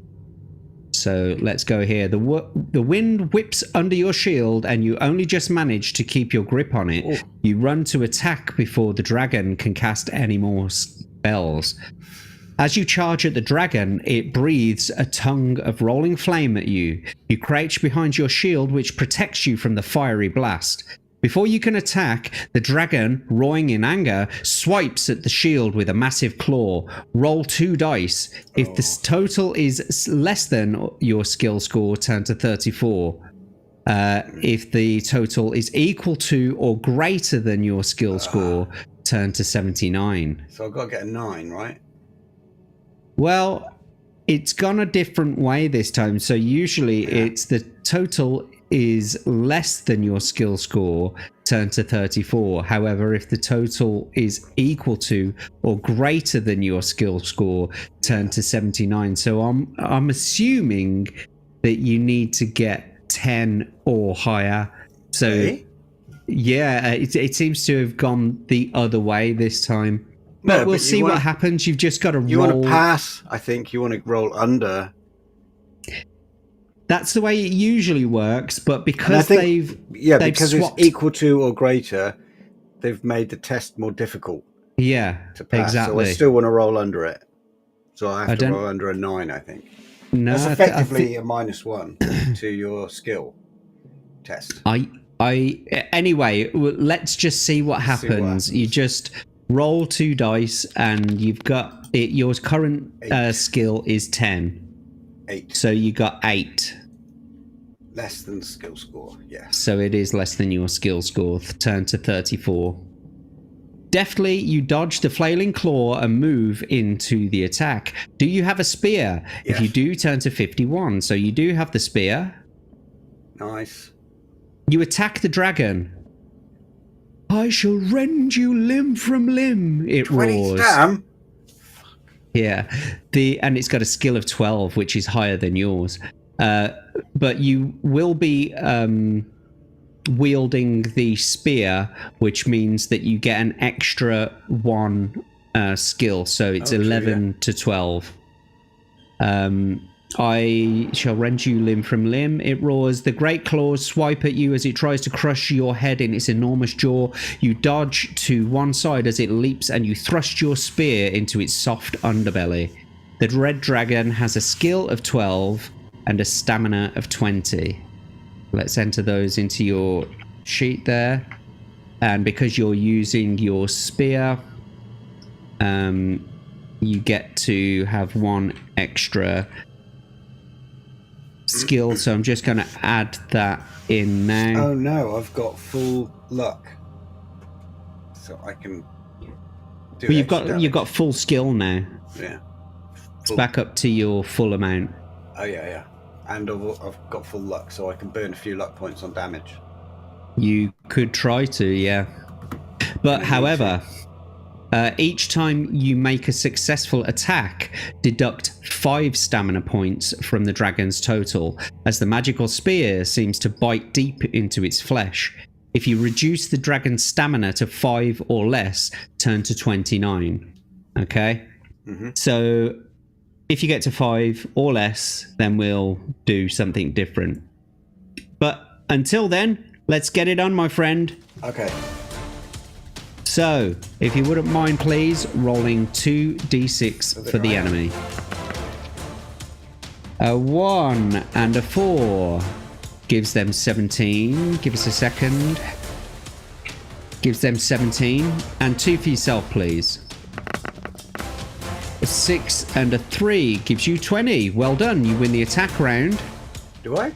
So let's go here. The wind whips under your shield, and you only just manage to keep your grip on it.
Ooh.
You run to attack before the dragon can cast any more spells. As you charge at the dragon, it breathes a tongue of rolling flame at you. You crouch behind your shield, which protects you from the fiery blast. Before you can attack, the dragon, roaring in anger, swipes at the shield with a massive claw. Roll 2 dice. If the total is less than your skill score, turn to 34. If the total is equal to or greater than your skill score, turn to 79.
So I've got to get a 9, right?
Well, it's gone a different way this time. So usually it's the total is less than your skill score, turn to 34. However, if the total is equal to or greater than your skill score, turn to 79. So I'm assuming that you need to get 10 or higher. So yeah, it seems to have gone the other way this time. But we'll see what happens. You've just got to roll.
You want to pass, I think. You want to roll under.
That's the way it usually works, but because they've
because
swapped,
it's equal to or greater, they've made the test more difficult.
Yeah,
to pass.
exactly.
So I still want to roll under it. So I have to roll under a 9, I think. No, that's effectively a -1 to your skill test.
Anyway, let's just see what happens. You just roll 2 dice, and you've got it. Your current skill is 10.
8.
So you got 8.
Less than skill score, yeah.
So it is less than your skill score. Turn to 34. Deftly, you dodge the flailing claw and move into the attack. Do you have a spear?
Yes.
If you do, turn to 51. So you do have the spear.
Nice.
You attack the dragon. I shall rend you limb from limb, it roars.
Damn.
Yeah, and it's got a skill of 12, which is higher than yours. But you will be wielding the spear, which means that you get an extra 1 skill. So it's 11 to 12. I shall rend you limb from limb, it roars. The great claws swipe at you as it tries to crush your head in its enormous jaw. You dodge to one side as it leaps, and you thrust your spear into its soft underbelly. The red dragon has a skill of 12 and a stamina of 20. Let's enter those into your sheet there. And because you're using your spear, you get to have 1 extra skill, so I'm just going to add that in now.
Oh no, I've got full luck, so I can do.
Well, you've got full skill now.
Yeah,
it's back up to your full amount.
Oh yeah, and I've got full luck, so I can burn a few luck points on damage.
You could try to, yeah, but however. Each time you make a successful attack, deduct 5 stamina points from the dragon's total, as the magical spear seems to bite deep into its flesh. If you reduce the dragon's stamina to 5 or less, turn to 29. Okay? So if you get to 5 or less, then we'll do something different. But until then, let's get it on, my friend.
Okay.
So, if you wouldn't mind, please, rolling 2d6 for the enemy. A 1 and a 4 gives them 17. Give us a second. Gives them 17. And 2 for yourself, please. A 6 and a 3 gives you 20. Well done. You win the attack round.
Do I?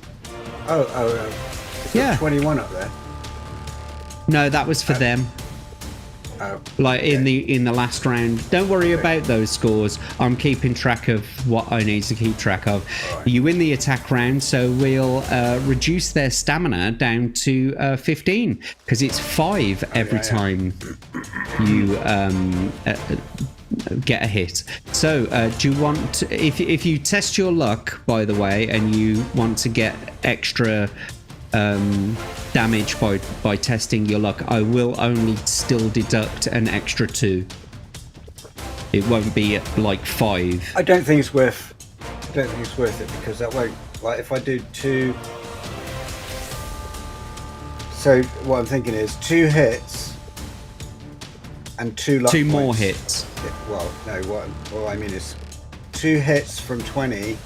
Oh.
Yeah.
21 up there.
No, that was for them.
Oh.
Like in the last round. Don't worry about those scores. I'm keeping track of what I need to keep track of.
Right.
You win the attack round, so we'll reduce their stamina down to 15 because it's 5 every time you get a hit. So do you want if you test your luck, by the way, and you want to get extra damage by testing your luck, I will only still deduct an extra 2. It won't be like 5.
I don't think it's worth it because that won't, like, if I do 2. So what I'm thinking is 2 hits and 2 luck
2
points.
more hits.
Well, no, what I mean is 2 hits from 20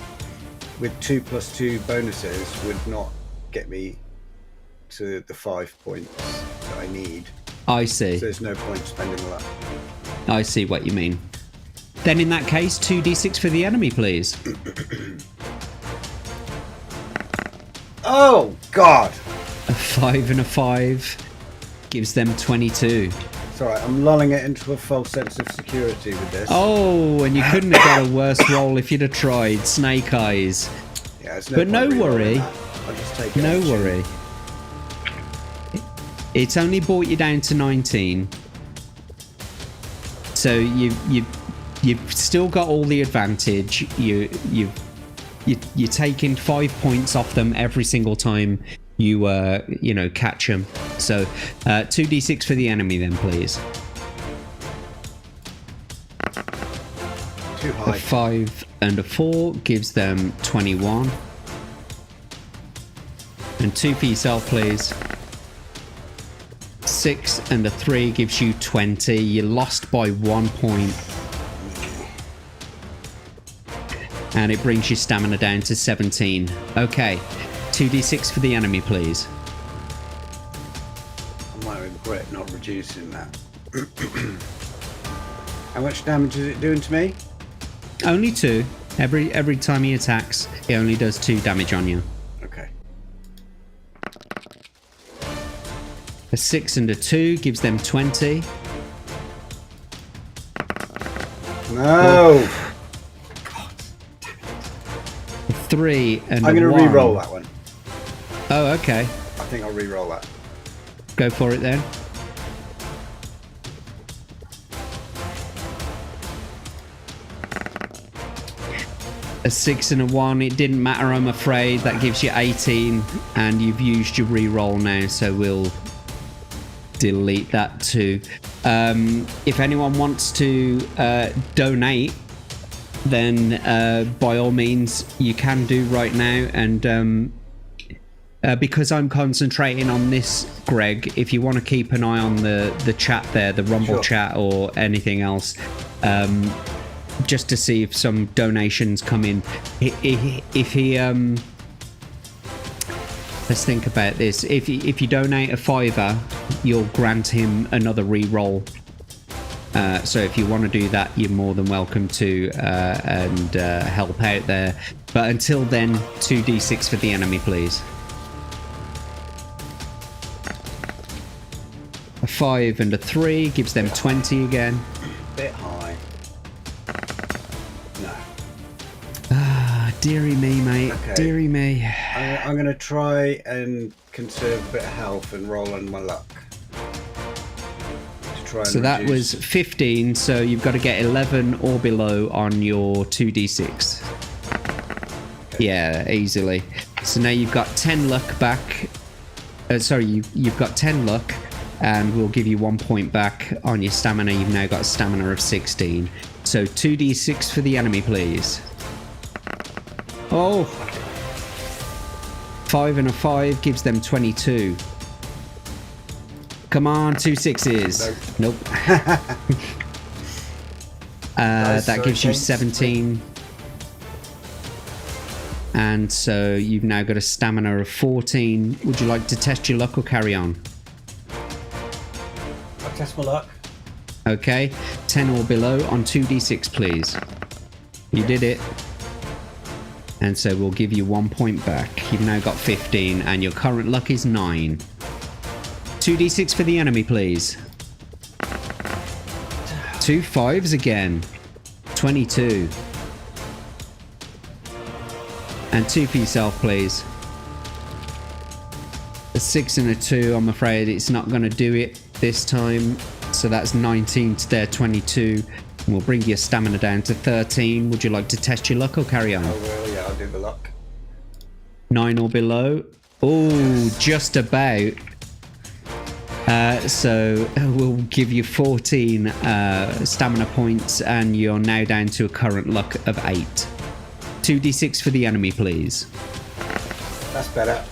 with 2 plus 2 bonuses would not get me to the 5 points that I need.
I see.
So there's no point spending luck.
I see what you mean. Then in that case, 2d6 for the enemy, please.
Oh, God!
A 5 and a 5 gives them 22.
It's alright, I'm lulling it into a false sense of security with this.
Oh, and you couldn't have got a worse roll if you'd have tried. Snake eyes.
Yeah, it's
But no worry.
I'll just take it.
No worry. It's only brought you down to 19. So you've still got all the advantage. You're taking 5 points off them every single time you catch them. So 2d6 for the enemy then, please.
Too high.
A 5 and a 4 gives them 21. And 2 for yourself, please. 6 and a 3 gives you 20. You lost by 1 point. And it brings your stamina down to 17. Okay, 2d6 for the enemy, please.
I might regret not reducing that. How much damage is it doing to me?
Only 2. Every time he attacks, he only does 2 damage on you.
Okay.
A 6 and a 2 gives them 20.
No!
A 3 and
I'm
a
going
1.
to re-roll that one.
Oh, okay.
I think I'll re-roll that.
Go for it then. A 6 and a 1. It didn't matter, I'm afraid. That gives you 18, and you've used your re-roll now, so we'll delete that too. If anyone wants to donate, then by all means you can do right now. And because I'm concentrating on this, Greg, if you want to keep an eye on the chat there, the Rumble chat or anything else, just to see if some donations come in. If he let's think about this. If you donate a £5, you'll grant him another re-roll. So if you want to do that, you're more than welcome to and help out there. But until then, 2d6 for the enemy, please. A 5 and a 3 gives them 20 again.
Bit high. No.
Ah, dearie me, mate.
Okay.
Dearie me.
I'm going to try and conserve a bit of health and roll on my luck. To try and
So that
reduce.
was 15, so you've got to get 11 or below on your 2d6. Okay. Yeah, easily. So now you've got 10 luck back sorry, you've got 10 luck, and we'll give you 1 point back on your stamina. You've now got a stamina of 16. So 2d6 for the enemy, please. Oh! 5 and a 5 gives them 22. Come on, 2 6s. Nope. That gives you 17. And so you've now got a stamina of 14. Would you like to test your luck or carry on?
I'll test my luck.
Okay, 10 or below on 2d6, please. You did it. And so we'll give you 1 point back. You've now got 15, and your current luck is 9. 2d6 for the enemy, please. 2 5s again. 22. And 2 for yourself, please. A 6 and a 2, I'm afraid it's not going to do it this time. So that's 19 to their 22. And we'll bring your stamina down to 13. Would you like to test your luck or carry on?
Oh, well, yeah, I'll do the luck.
9 or below. Oh, just about. So we'll give you 14 stamina points, and you're now down to a current luck of 8. 2d6 for the enemy, please.
That's better.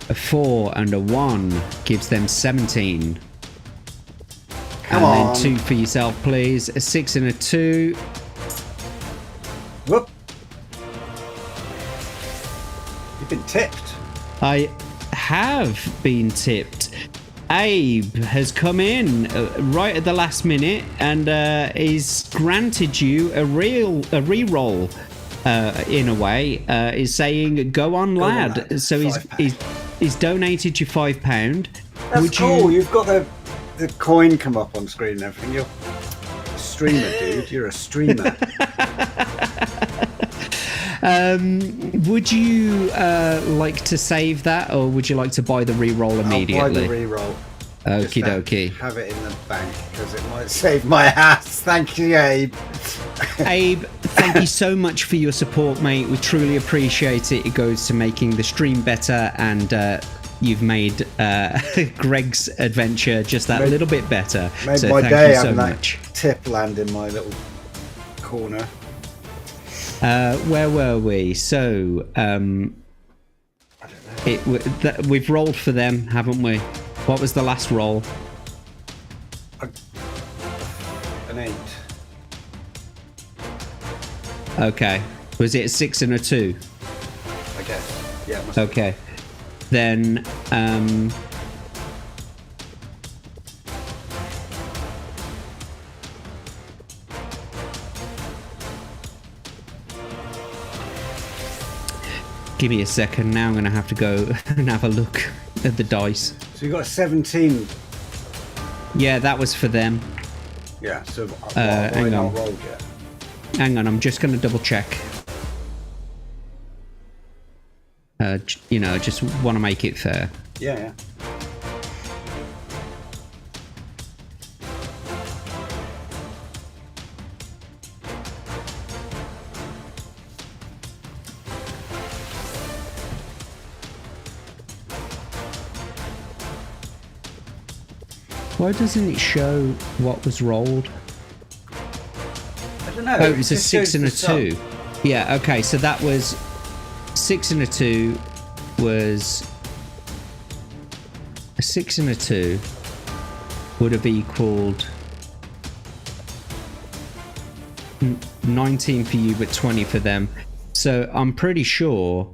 A 4 and a 1 gives them 17.
Come
and
on.
then 2 for yourself, please. A 6 and a 2.
Whoop. You've been tipped.
I have been tipped. Abe has come in right at the last minute and is granted you a re-roll in a way. Is saying go on, lad. So he's donated you £5.
That's cool. You've got the coin come up on screen and everything. You're a streamer, dude. You're a streamer.
Would you like to save that, or would you like to buy the re-roll immediately?
I'll buy the re-roll.
Okie dokie.
Have it in the bank because it might save my ass. Thank you, Abe.
Abe, thank you so much for your support, mate. We truly appreciate it. It goes to making the stream better, and you've made Greg's adventure just that little bit better.
Made
so
my
thank
day
you so
having
much.
that tip land in my little corner.
Where were we? So,
I don't know.
we've rolled for them, haven't we? What was the last roll?
An 8.
Okay. Was it a 6 and a 2?
I guess. Yeah. It must
Okay. Then, give me a second. Now I'm going to have to go and have a look at the dice.
So you got a 17.
Yeah, that was for them.
Yeah. So
hang
not
on.
rolled yet?
Hang on, I'm just going to double check. You know, just want to make it fair.
Yeah. Yeah.
Why doesn't it show what was rolled?
I don't know.
Oh, it was a
just
6
shows
and a
the sum.
2. Yeah, okay, so that was 6 and a 2 was a 6 and a 2 would have equaled 19 for you, but 20 for them. So I'm pretty sure.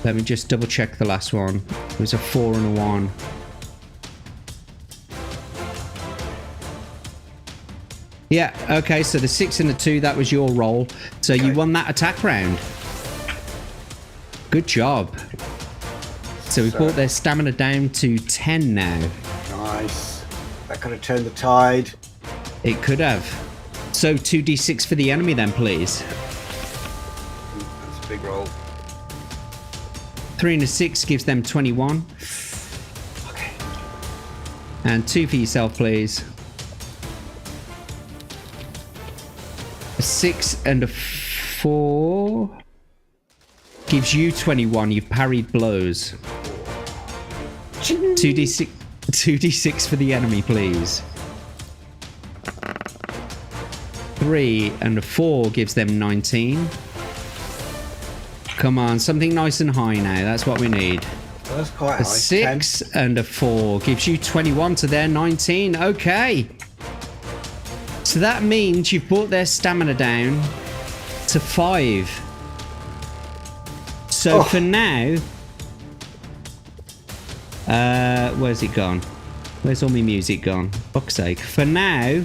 Let me just double check the last one. It was a 4 and a 1. Yeah, okay, so the 6 and the 2, that was your roll. So you won that attack round. Good job. So we brought their stamina down to 10 now.
Nice. That could have turned the tide.
It could have. So 2d6 for the enemy then, please.
That's a big roll.
3 and a 6 gives them 21.
Okay.
And 2 for yourself, please. A 6 and a 4 gives you 21. You've parried blows. 2d6, 2d6 for the enemy, please. 3 and a 4 gives them 19. Come on, something nice and high now. That's what we need.
Well, that's quite
A
high.
6 and a 4 gives you 21 to their 19. Okay. So that means you've brought their stamina down to 5. So for now... where's it gone? Where's all my music gone? Fuck's sake. For now...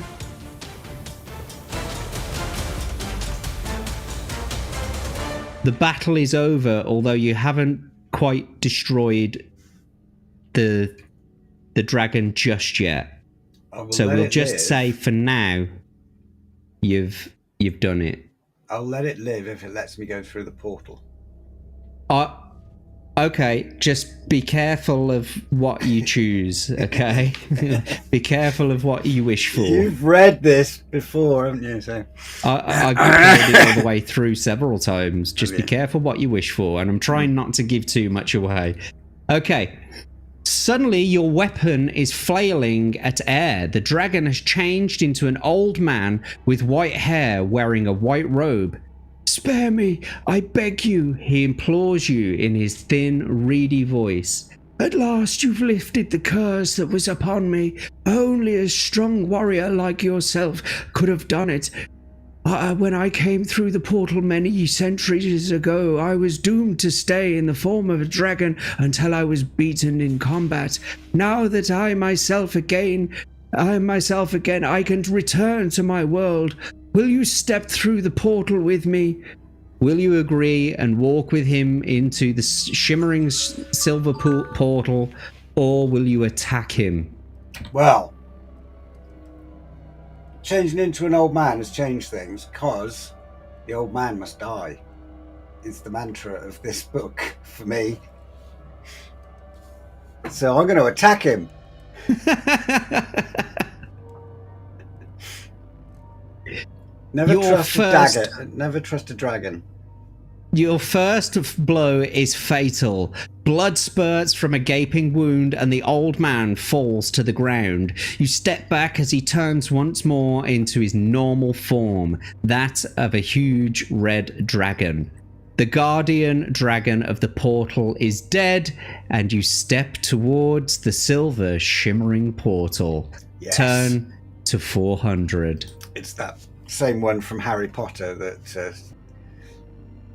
the battle is over, although you haven't quite destroyed the dragon just yet. So we'll just say for now you've done it.
I'll let it live if it lets me go through the portal.
Okay, just be careful of what you choose, okay? Be careful of what you wish for.
You've read this before, haven't you? So
I've read it all the way through several times. Just be careful what you wish for, and I'm trying not to give too much away. Okay. Suddenly, your weapon is flailing at air. The dragon has changed into an old man with white hair wearing a white robe. Spare me, I beg you, he implores you in his thin, reedy voice. At last you've lifted the curse that was upon me. Only a strong warrior like yourself could have done it. When I came through the portal many centuries ago, I was doomed to stay in the form of a dragon until I was beaten in combat. Now that I am myself again, I can return to my world. Will you step through the portal with me? Will you agree and walk with him into the shimmering silver portal, or will you attack him?
Well, changing into an old man has changed things, because the old man must die. It's the mantra of this book for me. So I'm going to attack him. Never trust a dragon.
Your first blow is fatal. Blood spurts from a gaping wound and the old man falls to the ground. You step back as he turns once more into his normal form, that of a huge red dragon. The guardian dragon of the portal is dead, and you step towards the silver shimmering portal.
Yes.
Turn to 400.
It's that same one from Harry Potter that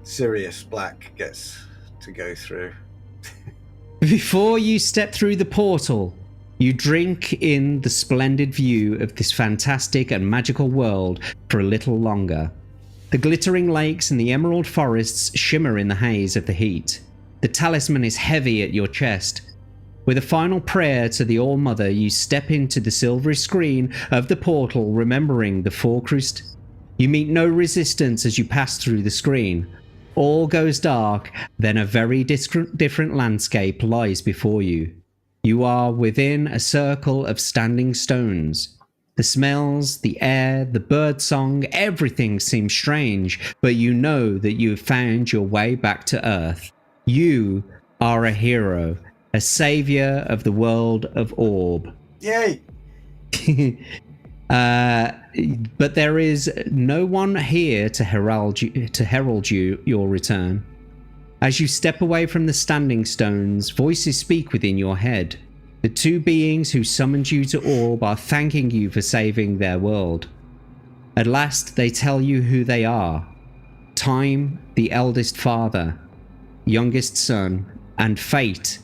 Sirius Black gets to go through.
Before you step through the portal, you drink in the splendid view of this fantastic and magical world for a little longer. The glittering lakes and the emerald forests shimmer in the haze of the heat. The talisman is heavy at your chest. With a final prayer to the All-Mother, you step into the silvery screen of the portal, remembering the Forcrest. You meet no resistance as you pass through the screen. All goes dark, then a very different landscape lies before you. You are within a circle of standing stones. The smells, the air, the birdsong, everything seems strange, but you know that you have found your way back to Earth. You are a hero, a savior of the world of Orb.
Yay!
But there is no one here to herald you your return. As you step away from the standing stones, voices speak within your head. The two beings who summoned you to Orb are thanking you for saving their world. At last, they tell you who they are. Time, the eldest father, youngest son, and Fate,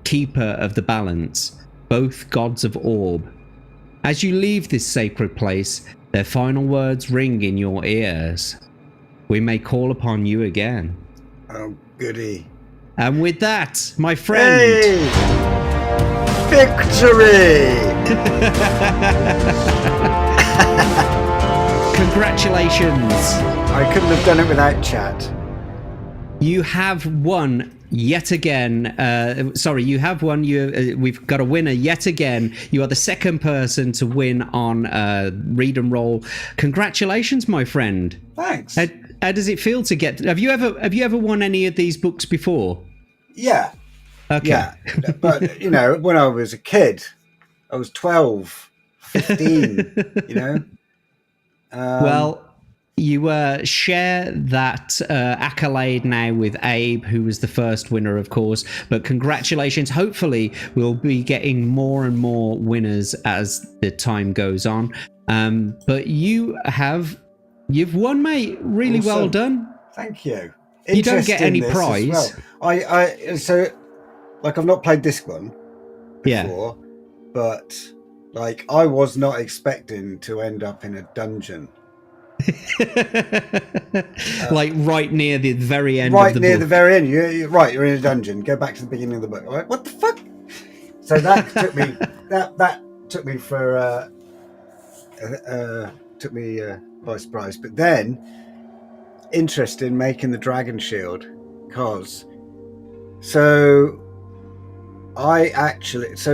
keeper of the balance, both gods of Orb. As you leave this sacred place, their final words ring in your ears. We may call upon you again.
Oh, goody.
And with that, my friend...
Hey! Victory!
Congratulations!
I couldn't have done it without chat.
You have won yet again. You have won. We've got a winner yet again. You are the second person to win on Read and Roll. Congratulations, my friend.
Thanks.
How does it feel to get? Have you ever won any of these books before?
Yeah.
Okay.
Yeah, but you know, when I was a kid, I was 12, 15. You know.
Well, you share that accolade now with Abe, who was the first winner, of course. But congratulations. Hopefully, we'll be getting more and more winners as the time goes on. But you've won, mate. Really
Awesome.
well done.
Thank you.
You don't get any
this
prize.
as well. So like I've not played this one before, but like I was not expecting to end up in a dungeon.
Like right near the very end
right
of the
near
book.
the very end. You're in a dungeon. Go back to the beginning of the book. Like, what the fuck? So that took me that took me for took me by surprise. But then interested in making the dragon shield because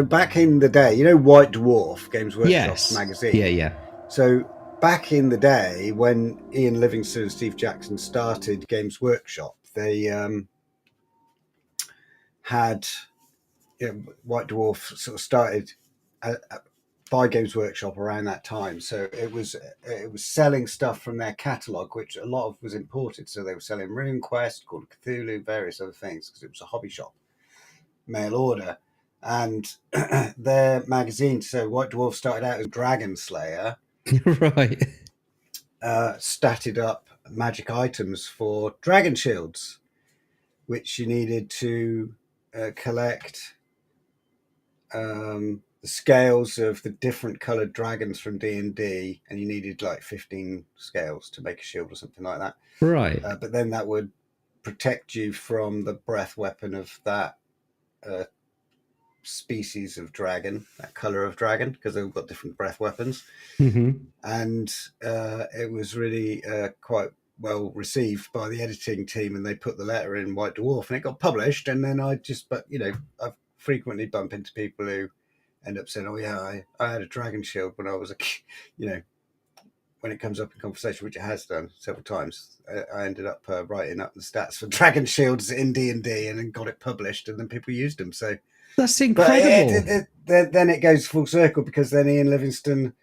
back in the day, you know, White Dwarf, Games Workshop's magazine.
Yeah.
So back in the day when Ian Livingstone and Steve Jackson started Games Workshop, they had White Dwarf sort of started by Games Workshop around that time. So it was selling stuff from their catalogue, which a lot of was imported. So they were selling Rune Quest, Call of Cthulhu, various other things, because it was a hobby shop, mail order. And their magazine, so White Dwarf started out as Dragon Slayer.
Right.
Statted up magic items for dragon shields, which you needed to collect the scales of the different coloured dragons from D&D, and you needed like 15 scales to make a shield or something like that.
Right.
But then that would protect you from the breath weapon of that species of dragon, that colour of dragon, because they've got different breath weapons.
Mm-hmm.
And it was really quite well received by the editing team, and they put the letter in White Dwarf and it got published. And then I frequently bump into people who end up saying, oh yeah, I had a dragon shield when I was when it comes up in conversation, which it has done several times. I ended up writing up the stats for dragon shields in D&D and then got it published, and then people used them. So
that's incredible.
Then it goes full circle, because then Ian Livingstone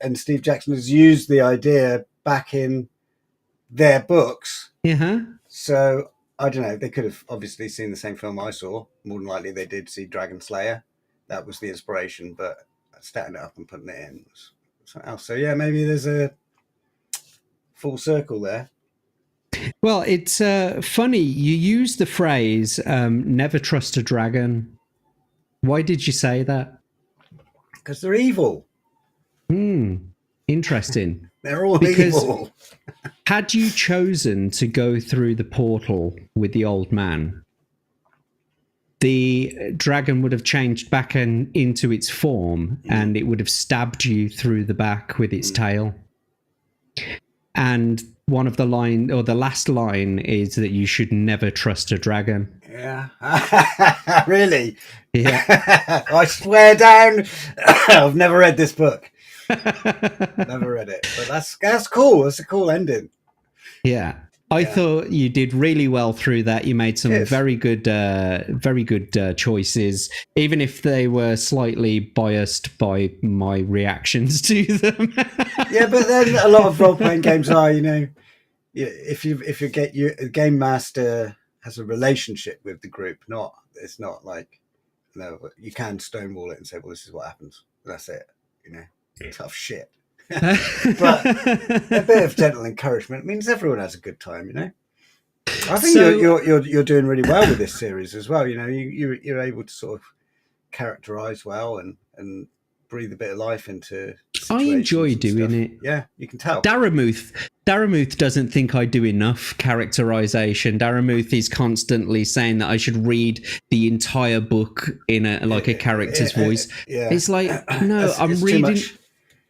and Steve Jackson has used the idea back in their books.
Yeah.
So I don't know. They could have obviously seen the same film I saw. More than likely, they did see Dragon Slayer. That was the inspiration, but statting it up and putting it in was something else. So yeah, maybe there's a full circle there.
Well, it's funny you use the phrase "never trust a dragon." Why did you say that?
Because they're evil.
Interesting.
They're all evil.
Had you chosen to go through the portal with the old man, the dragon would have changed back into its form, and it would have stabbed you through the back with its tail. And one of the the last line is that you should never trust a dragon.
Yeah. Really?
Yeah.
I swear down, I've never read this book. Never read it. But that's cool. That's a cool ending.
Yeah. I thought you did really well through that. You made some very good choices, even if they were slightly biased by my reactions to them.
Yeah, but then a lot of role-playing games are, if you get a game master has a relationship with the group, it's not like, you can stonewall it and say, well, this is what happens. That's it. Tough shit. But a bit of gentle encouragement means everyone has a good time. I think you're doing really well with this series as well. You're able to sort of characterize well and breathe a bit of life into situations.
I enjoy doing it.
Yeah, you can tell.
Daramuth doesn't think I do enough characterization. Daramuth is constantly saying that I should read the entire book in a character's voice. It's like, no, I'm reading.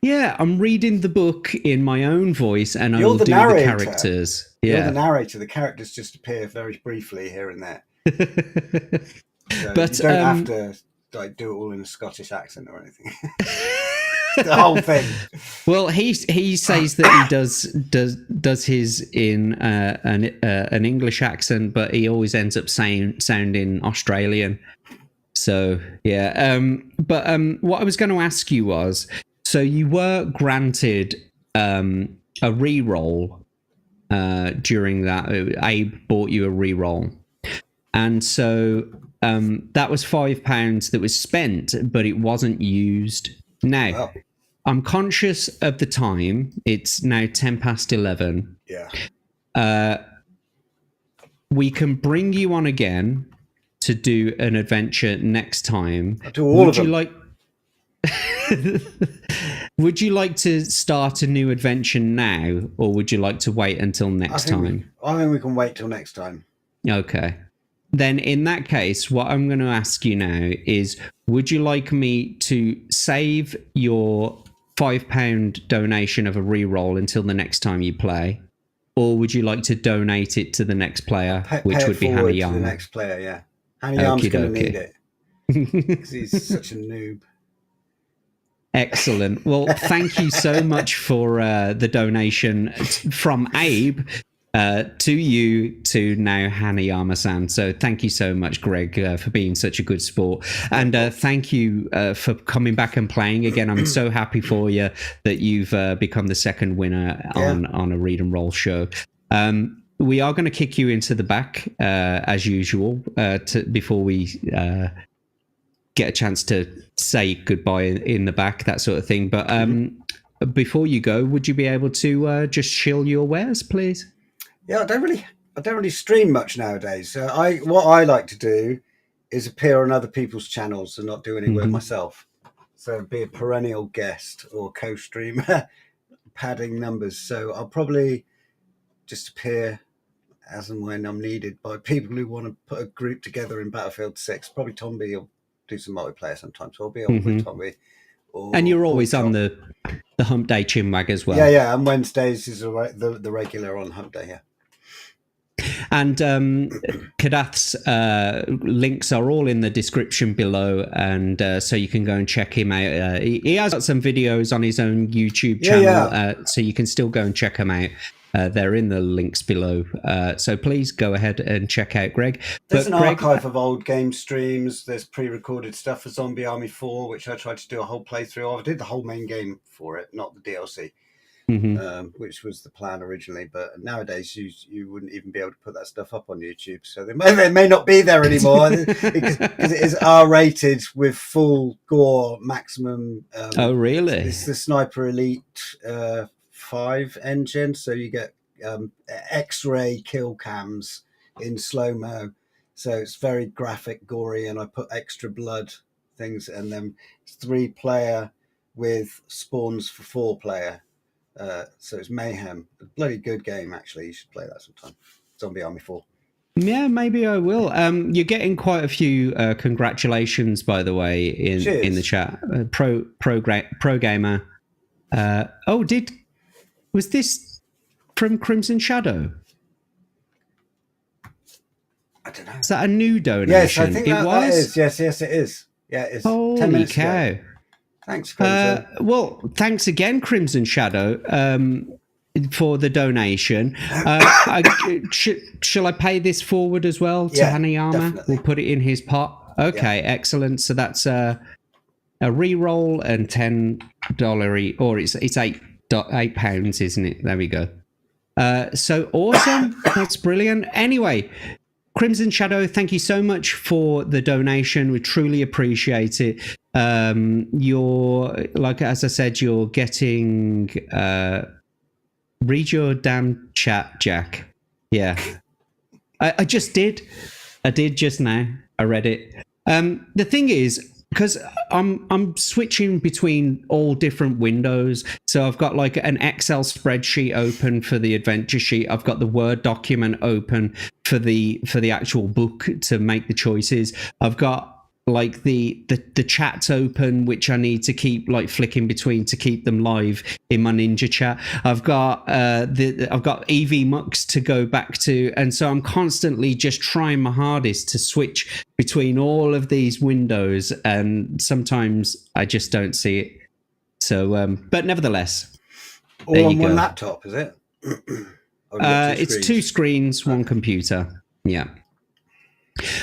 Yeah, I'm reading the book in my own voice, and I will do the characters.
You're the narrator. The characters just appear very briefly here and there. So
but
you don't have to do it all in a Scottish accent or anything. the whole thing.
Well, he says that he does his in an English accent, but he always ends up sounding Australian. So yeah, but what I was going to ask you was, so you were granted a re-roll during that. Abe bought you a re-roll, and so that was £5 that was spent, but it wasn't used. Now,
Wow.
I'm conscious of the time. It's now 11:10.
Yeah.
We can bring you on again to do an adventure next time.
I'll do all of them.
Would you like to start a new adventure now, or would you like to wait until next time?
I think we can wait till next time.
Okay. Then in that case, what I'm going to ask you now is, would you like me to save your £5 donation of a reroll until the next time you play? Or would you like to donate it to the next player, which would be Hanayama?
To the next player, yeah. Hanayama's going to need it. Because he's such a noob.
Excellent. Well, thank you so much for the donation from Abe to you to now Hanayama-san. So thank you so much, Greg, for being such a good sport. And thank you for coming back and playing again. I'm so happy for you that you've become the second winner on a Read and Roll show. We are going to kick you into the back, as usual, before we get a chance to say goodbye in the back, that sort of thing. But before you go, would you be able to just shill your wares, please?
Yeah, I don't really stream much nowadays. What I like to do is appear on other people's channels and not do any work myself. So be a perennial guest or co-streamer, padding numbers. So I'll probably just appear as and when I'm needed by people who want to put a group together in Battlefield 6. Probably Tomby will do some multiplayer sometimes. So I'll be on with Tomby.
And you're always on the Hump Day Chinwag as well.
Yeah. And Wednesdays is the regular on Hump Day, yeah.
And Kadath's links are all in the description below, and so you can go and check him out. He has got some videos on his own YouTube channel, so you can still go and check them out. They're in the links below. So please go ahead and check out Greg.
There's an archive of old game streams. There's pre-recorded stuff for Zombie Army 4, which I tried to do a whole playthrough of. I did the whole main game for it, not the DLC. Which was the plan originally, but nowadays you wouldn't even be able to put that stuff up on YouTube, so they may not be there anymore because it is R-rated with full gore maximum.
Oh, really?
It's the Sniper Elite 5 engine, so you get X-ray kill cams in slow-mo, so it's very graphic, gory, and I put extra blood things, and then it's 3-player with spawns for 4-player. So it's mayhem. A bloody good game, actually. You should play that sometime. Zombie Army 4.
Yeah, maybe I will. You're getting quite a few congratulations, by the way, in the chat. Pro gamer. Was this from Crimson Shadow?
I don't know.
Is that a new donation?
Yes, I think that is. Yes, it is. Yeah, it's 10 minutes
cow.
Ago. Thanks, Crimson.
Well, thanks again, Crimson Shadow, for the donation. Shall I pay this forward as well to Hanayama?
Definitely.
We'll put it in his pot. Okay, excellent. So that's a re-roll and $10, or it's £8, isn't it? There we go. So awesome. That's brilliant. Anyway, Crimson Shadow, thank you so much for the donation. We truly appreciate it. You're, like, as I said, you're getting read your damn chat, Jack. Yeah, I just did. I did just now. I read it. The thing is, because I'm switching between all different windows, so I've got like an Excel spreadsheet open for the adventure sheet. I've got the Word document open for the actual book to make the choices. I've got like the chats open, which I need to keep like flicking between to keep them live in my Ninja chat. I've got I've got EV Mux to go back to, and so I'm constantly just trying my hardest to switch between all of these windows, and sometimes I just don't see it. So, but nevertheless,
all on one laptop, is it?
It's 2 screens, one computer. Yeah.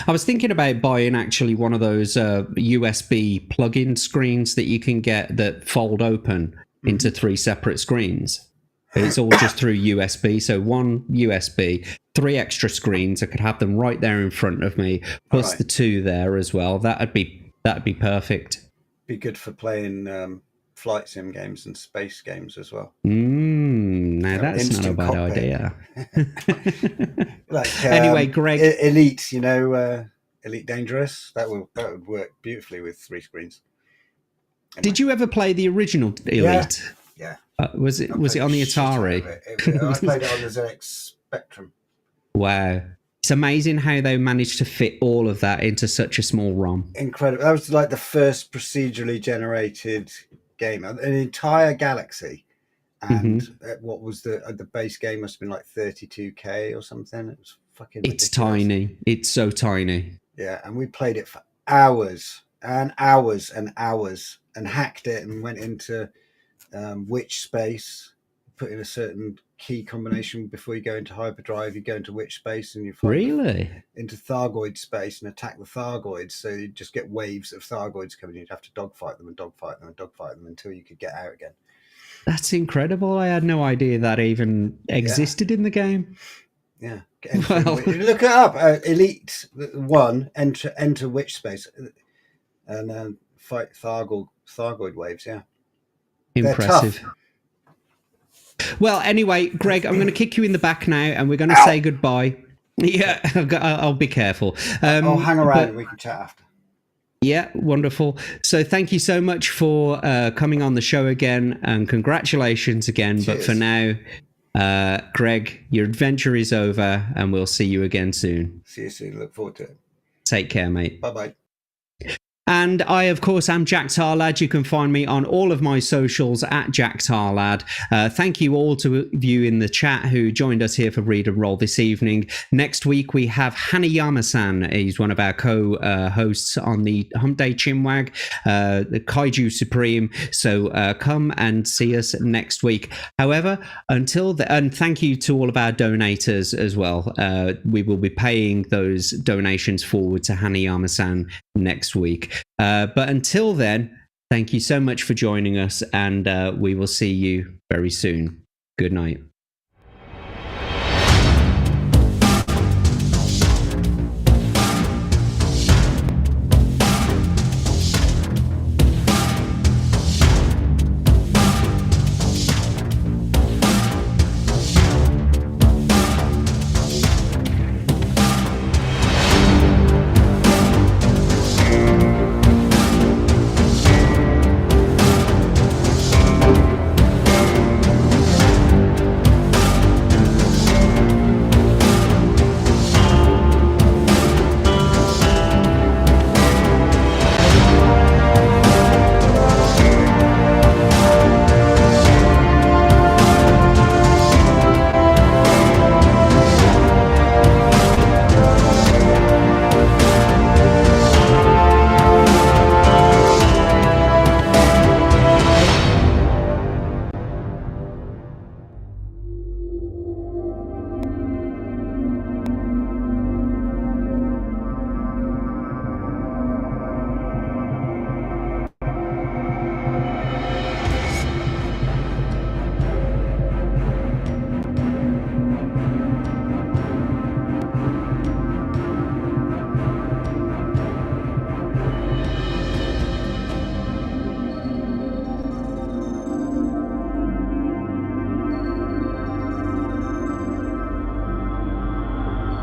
I was thinking about buying actually one of those USB plug-in screens that you can get that fold open into 3 separate screens. It's all just through USB. So 1 USB, 3 extra screens. I could have them right there in front of me, plus the 2 there as well. That'd be perfect.
Be good for playing flight sim games and space games as well.
Now that's not a bad idea.
Like
anyway, Greg,
Elite, Elite Dangerous. That would work beautifully with 3 screens. Anyway.
Did you ever play the original Elite?
Yeah.
Was it on the Atari?
I played it on the ZX Spectrum.
Wow. It's amazing how they managed to fit all of that into such a small ROM.
Incredible. That was like the first procedurally generated game. An entire galaxy. And what was the base game must have been like 32K or something. It was fucking ridiculous.
It's tiny. It's so tiny.
Yeah, and we played it for hours and hours and hours and hacked it and went into witch space, put in a certain key combination before you go into hyperdrive. You go into witch space and you find into Thargoid space and attack the Thargoids. So you just get waves of Thargoids coming. You'd have to dogfight them and dogfight them and dogfight them until you could get out again.
That's incredible. I had no idea that even existed in the game.
Yeah. Look it up. Elite 1, enter witch space and fight Thargoid waves. Yeah.
Impressive. Well, anyway, Greg, I'm going to kick you in the back now and we're going to say goodbye. Yeah, I'll be careful.
I'll hang around and we can chat after.
Yeah, wonderful. So thank you so much for coming on the show again and congratulations again.
Cheers.
But for now, Greg, your adventure is over and we'll see you again soon.
See you soon. Look forward to it.
Take care, mate.
Bye-bye.
And I, of course, am Jack Tarlad. You can find me on all of my socials at Jack Tarlad. Thank you all to you in the chat who joined us here for Read and Roll this evening. Next week, we have Hanayama-san. He's one of our co-hosts on the Hump Day Chinwag, the Kaiju Supreme. So come and see us next week. However, until then, and thank you to all of our donators as well. We will be paying those donations forward to Hanayama-san next week. But until then, thank you so much for joining us, and we will see you very soon. Good night.